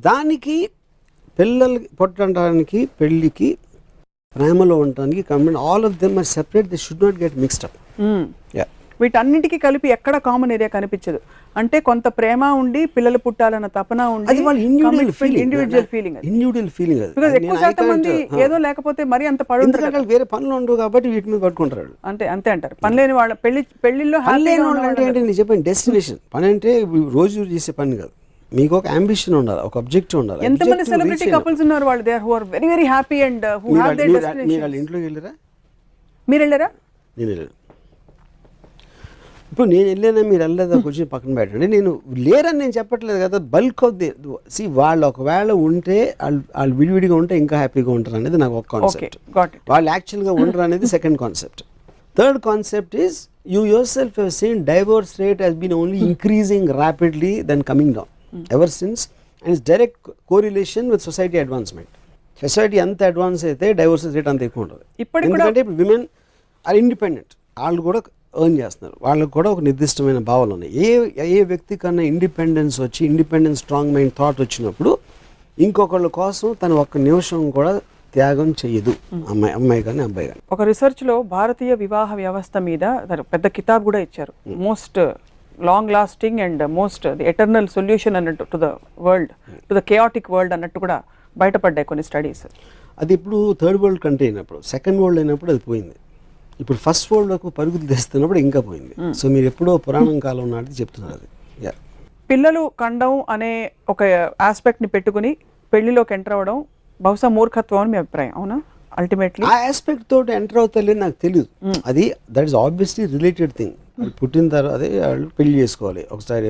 దానికి పిల్లలు పుట్టడానికి, పెళ్ళికి, ప్రేమలో ఉండటానికి commitment, all of them are separate. They should not get mixed up. వీటన్నిటికీ కలిపి ఎక్కడ కామన్ ఏరియా కనిపించదు. అంటే కొంత ప్రేమ ఉండి పిల్లలు పుట్టాలన్న తపన ఉండి, అది వాళ్ళ ఇండివిజువల్ ఫీలింగ్. ఎక్కువ శాతం మంది ఏదో లేకపోతే మరి అంత పడు ఎందుకంటే వేరే పనులు ఉండవు కాబట్టి వీటి మీద పట్టుకుంటారు. అంతే అంటారు. పని లేని వాళ్ళ పెళ్లిలో అంటే నేను చెప్పాను డెస్టినేషన్. పని అంటే రోజు చేసే పని కాదు, మీకు ఒక అంబిషన్ ఉండాలి, ఒక ఆబ్జెక్టివ్ ఉండాలి. ఎంతమంది సెలబ్రిటీ కపుల్స్ ఉన్నారు వాళ్ళు, they are very very happy and who have their destination. మీరు వాళ్ళ ఇంట్లోకి వెళ్ళారా? మీరు వెళ్ళారా? నేను వెళ్ళాను. ఇప్పుడు నేను వెళ్ళానా మీరు వెళ్ళలేదా కొంచెం పక్కన పెట్టండి. నేను లేరని నేను చెప్పట్లేదు కదా. బల్క్ ఆఫ్ ది వాళ్ళు ఒకవేళ ఉంటే వాళ్ళు విడివిడిగా ఉంటే ఇంకా హ్యాపీగా ఉంటారు అనేది నాకు ఒక కాన్సెప్ట్. వాళ్ళు యాక్చువల్గా ఉండరు అనేది second concept. Third concept is you yourself have seen divorce rate has been only increasing rapidly then coming down ever since. And it's direct correlation with society advancement. Society ఎంత advance అయితే divorces rate అంత ఎక్కువ ఉంటుంది. ఎందుకంటే ఇప్పుడు women are independent, వాళ్ళు కూడా earn చేస్తున్నారు, వాళ్ళకు కూడా ఒక నిర్దిష్టమైన భావాలు ఉన్నాయి. ఏ వ్యక్తి కన్నా ఇండిపెండెన్స్ వచ్చి, ఇండిపెండెన్స్ స్ట్రాంగ్ మైండ్ థాట్ వచ్చినప్పుడు ఇంకొకళ్ళ కోసం తను ఒక్క నిమిషం కూడా త్యాగం చెయ్యదు, అమ్మాయి కానీ అబ్బాయి కానీ. ఒక రిసర్చ్లో భారతీయ వివాహ వ్యవస్థ మీద పెద్ద కితాబ్ కూడా ఇచ్చారు. Most long lasting and most the eternal solution అన్నట్టు to the world, to the chaotic world అన్నట్టు కూడా బయటపడ్డాయి కొన్ని స్టడీస్. అది ఇప్పుడు థర్డ్ వరల్డ్ కంట్రీ అయినప్పుడు, సెకండ్ వరల్డ్ అయినప్పుడు అది పోయింది. ఇప్పుడు ఫస్ట్ వరల్డ్ వరకు పరుగులు తెస్తున్నప్పుడు ఇంకా పోయింది. సో మీరు ఎప్పుడో పురాణం కాలం నాటి చెప్తున్నారు అది. పిల్లలు కండం అనే ఒక ఆస్పెక్ట్ని పెట్టుకుని పెళ్లిలోకి ఎంటర్ అవ్వడం బహుశా మూర్ఖత్వం అని మీ అభిప్రాయం, అవునా? అల్టిమేట్లీ ఆ ఆస్పెక్ట్ తోటి ఎంటర్ అవుతలేదు నాకు తెలియదు. అది that is obviously related thing. పుట్టిన తర్వాత అదే వాళ్ళు పెళ్లి చేసుకోవాలి ఒకసారి,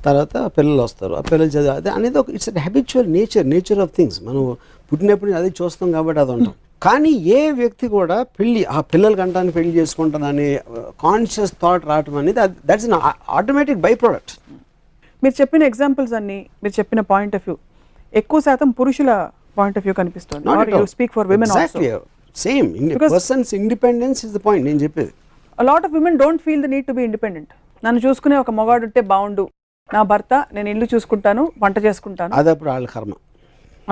తర్వాత పిల్లలు వస్తారు, ఆ పిల్లలు చదివి అదే అనేది ఒక it's habitual nature of things. మనం పుట్టినప్పుడు అదే చూస్తాం కాబట్టి అది ఉంటాం. కానీ ఏ వ్యక్తి కూడా ఆ పిల్లల కంటాన్ని పెళ్లి చేసుకుంటానని కాన్షియస్ థాట్ రావటం అనేది that's an automatic by product. మీరు చెప్పిన ఎగ్జాంపుల్స్ అన్ని, మీరు చెప్పిన పాయింట్ ఆఫ్ వ్యూ ఎక్కువ శాతం పురుషుల పాయింట్ ఆఫ్ వ్యూ కనిపిస్తుంది. You speak for women also. Same persons independence is the point నేను చెప్పేది. A lot of women don't feel the need to be independent. నన్ను చూసుకునే ఒక మగాడు ఉంటే బాగుండు, నా భర్త, నేను ఇల్లు చూసుకుంటాను, వంట చేసుకుంటాను, అది అప్పుడు వాళ్ళ కర్మ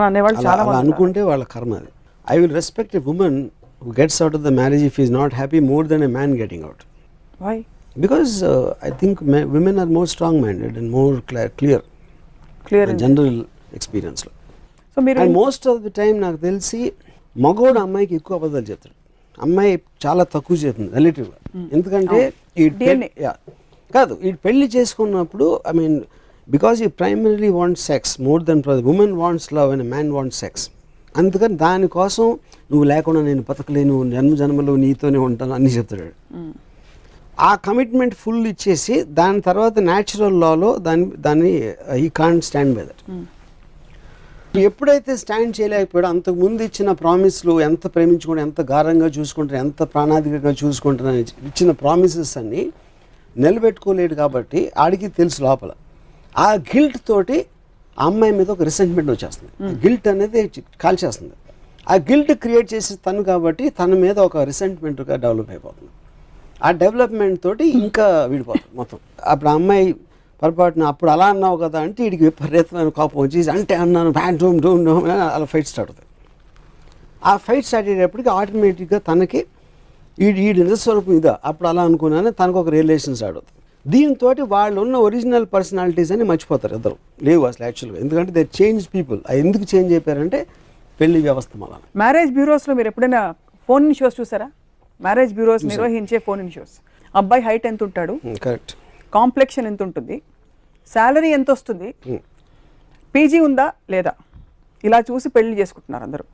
అనేవాళ్ళు చాలా మంది అనుకుంటే వాళ్ళ కర్మ అది. I will respect a woman who gets out of the marriage if he is not happy more than a man getting out. Why? Because I think women are more strong-minded and more clear in general experience. So and most of the time నాకు తెలిసి మగోడు అమ్మాయికి ఎక్కువ అబద్ధాలు చెప్తాడు, అమ్మాయి చాలా తక్కువ చెప్తుంది రిలేటివ్గా. ఎందుకంటే కాదు ఈ పెళ్లి చేసుకున్నప్పుడు ఐ మీన్ బికాజ్ ఈ primarily want sex more than women wants love and man want sex. అందుకని దానికోసం నువ్వు లేకుండా నేను బతకలేను, జన్మలో నీతోనే ఉంటాను అన్నీ చెప్తాడు. ఆ కమిట్మెంట్ ఫుల్ ఇచ్చేసి దాని తర్వాత న్యాచురల్ లాలో దాన్ని ఈ కాంట్ స్టాండ్ బై దట్. ఎప్పుడైతే స్టాండ్ చేయలేకపోయాడో అంతకుముందు ఇచ్చిన ప్రామిస్లు, ఎంత ప్రేమించుకుంటే, ఎంత గారంగా చూసుకుంటారు, ఎంత ప్రాణాధికంగా చూసుకుంటారని ఇచ్చిన ప్రామిసెస్ అన్నీ నిలబెట్టుకోలేడు. కాబట్టి ఆడికి తెలుసు లోపల ఆ గిల్ట్ తోటి ఆ అమ్మాయి మీద ఒక రిసెంట్మెంట్ వచ్చేస్తుంది. గిల్ట్ అనేది కాల్చేస్తుంది. ఆ గిల్ట్ క్రియేట్ చేసి తను కాబట్టి తన మీద ఒక రిసెంట్మెంట్గా డెవలప్ అయిపోతుంది. ఆ డెవలప్మెంట్ తోటి ఇంకా విడిపోతుంది మొత్తం. అప్పుడు ఆ అమ్మాయి పొరపాటున అప్పుడు అలా అన్నావు కదా అంటే వీడికి విపరీతమైన కోపం వచ్చి అంటే అన్నాను డోమ్ అలా ఫైట్ స్టార్ట్ అవుతుంది. ఆ ఫైట్ స్టార్ట్ అయ్యేటప్పటికి ఆటోమేటిక్గా తనకి ఈ నిజస్వరూపం ఇదా అప్పుడు అలా అనుకున్నాను తనకు ఒక రిలేషన్ స్టార్ట్ అవుతుంది. దీంతో వాళ్ళు ఉన్న ఒరిజినల్ పర్సనాలిటీస్ అని మర్చిపోతారు ఇద్దరు, లేవు అసలు యాక్చువల్గా. ఎందుకంటే దే చేంజ్ పీపుల్. ఎందుకు చేంజ్ అయిపోయారంటే పెళ్లి వ్యవస్థ వల్ల. మ్యారేజ్ బ్యూరోస్లో మీరు ఎప్పుడైనా ఫోన్ ఇన్ షోస్ చూసారా? మ్యారేజ్ బ్యూరోస్ నిర్వహించే ఫోన్ ఇన్ షోస్. అబ్బాయి హైట్ ఎంత ఉంటాడు, కరెక్ట్, కాంప్లెక్షన్ ఎంత ఉంటుంది, శాలరీ ఎంత వస్తుంది, పీజీ ఉందా లేదా, ఇలా చూసి పెళ్లి చేసుకుంటున్నారు అందరూ.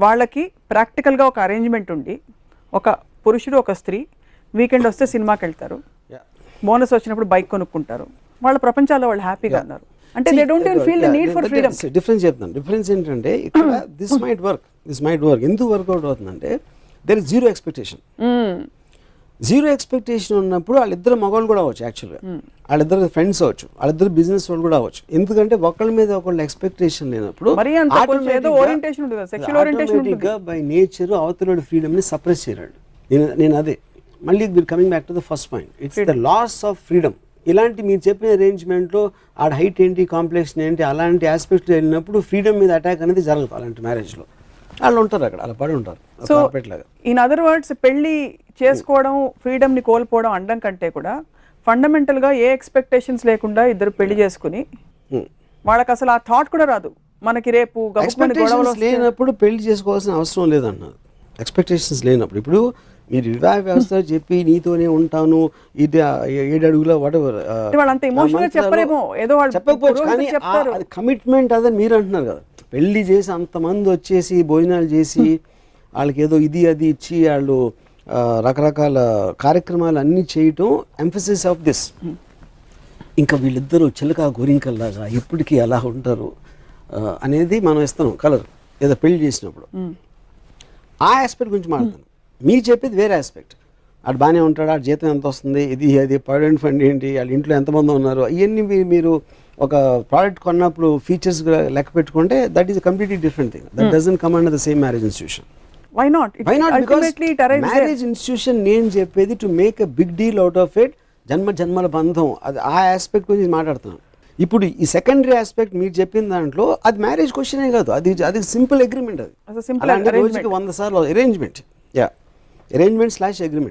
వాళ్ళకి ప్రాక్టికల్గా ఒక అరేంజ్మెంట్ ఉండి, ఒక పురుషుడు ఒక స్త్రీ వీకెండ్ వస్తే సినిమాకి వెళ్తారు, బోనస్ వచ్చినప్పుడు బైక్ కొనుక్కుంటారు, వాళ్ళ ప్రపంచాల్లో వాళ్ళు హ్యాపీగా ఉన్నారు. అంటే they don't even feel the need for freedom. Difference చెప్తాను. డిఫరెన్స్ ఏంటంటే ఇక్కడ దిస్ మైట్ వర్క్. ఎందుకు వర్కౌట్ అవుతుందంటే there is zero expectation. Zero expectation ఉన్నప్పుడు వాళ్ళిద్దరు మగవాళ్ళు కూడా అవ్వచ్చు, యాక్చువల్గా వాళ్ళిద్దరు ఫ్రెండ్స్ అవ్వచ్చు, వాళ్ళిద్దరు బిజినెస్ వాళ్ళు కూడా అవ్వచ్చు. ఎందుకంటే ఒకళ్ళ మీద ఒకళ్ళ ఎక్స్పెక్టేషన్ లేనప్పుడు బై నేచర్ అవతల ఫ్రీడమ్ ని సప్రెస్ చేయరాడు. నేను అదే మళ్ళీ మీరు coming back to the first point, it's the loss of freedom. ఇలాంటి మీరు చెప్పిన అరేంజ్మెంట్లో ఆడ హైట్ ఏంటి, కాంప్లెక్షన్ ఏంటి, అలాంటి ఆస్పెక్ట్స్ వెళ్ళినప్పుడు ఫ్రీడమ్ మీద అటాక్ అనేది జరగదు. అలాంటి మ్యారేజ్లో వాళ్ళు ఉంటారు, అక్కడ అలా పడి ఉంటారు. సో ఇన్ అదర్ వర్డ్స్, పెళ్లి చేసుకోవడం ఫ్రీడమ్ ని కోల్పోవడం అనడం కంటే కూడా ఫండమెంటల్ గా ఏ ఎక్స్పెక్టేషన్స్ లేకుండా ఇద్దరు పెళ్లి చేసుకుని వాళ్ళకి అసలు ఆ థాట్ కూడా రాదు, మనకి రేపు లేనప్పుడు పెళ్లి చేసుకోవాల్సిన అవసరం లేదన్నారు. ఎక్స్పెక్టేషన్స్ లేనప్పుడు ఇప్పుడు మీరు వివాహ వ్యవస్థ చెప్పి నీతోనే ఉంటాను ఇది 7 అడుగుల వాటెవర్ వాళ్ళంత ఎమోషనల్ చెప్పరేమో, ఏదో వాళ్ళు చెప్పకపోవచ్చు, కానీ అది కమిట్మెంట్ అదని మీరు అంటున్నారు కదా. పెళ్లి చేసి అంతమంది వచ్చేసి భోజనాలు చేసి వాళ్ళకి ఏదో ఇది అది ఇచ్చి వాళ్ళు రకరకాల కార్యక్రమాలు అన్నీ చేయటం ఎంఫసిస్ ఆఫ్ దిస్. ఇంకా వీళ్ళిద్దరూ చిలక గోరింకల్లాగా ఎప్పటికీ అలా ఉంటారు అనేది మనం ఇస్తాం కలర్ ఏదో పెళ్లి చేసినప్పుడు. ఆ ఆస్పెక్ట్ గురించి మాట్లాడతాను. మీరు చెప్పేది వేరే ఆస్పెక్ట్. అటు బాగానే ఉంటాడు, ఆ జీతం ఎంత వస్తుంది, ఇది అది ప్రావిడెంట్ ఫండ్ ఏంటి, వాళ్ళ ఇంట్లో ఎంతమంది ఉన్నారు, ఇవన్నీ మీరు ఒక ప్రోడక్ట్ కొన్నప్పుడు ఫీచర్స్ లెక్క పెట్టుకుంటే that is completely different thing. That doesn't come under the same marriage institution. Why not? Because marriage institution నేను చెప్పేది to make a big deal out of it, జన్మల బంధం, అది ఆ ఆస్పెక్ట్ గురించి మాట్లాడుతున్నాను. ఇప్పుడు ఈ సెకండరీ ఆస్పెక్ట్ మీరు చెప్పిన దాంట్లో అది మ్యారేజ్ క్వశ్చనే కాదు, అది సింపుల్ అగ్రిమెంట్. అది రోజుకి 100 సార్లు అరేంజ్మెంట్, అరేంజ్మెంట్/అగ్రిమెంట్.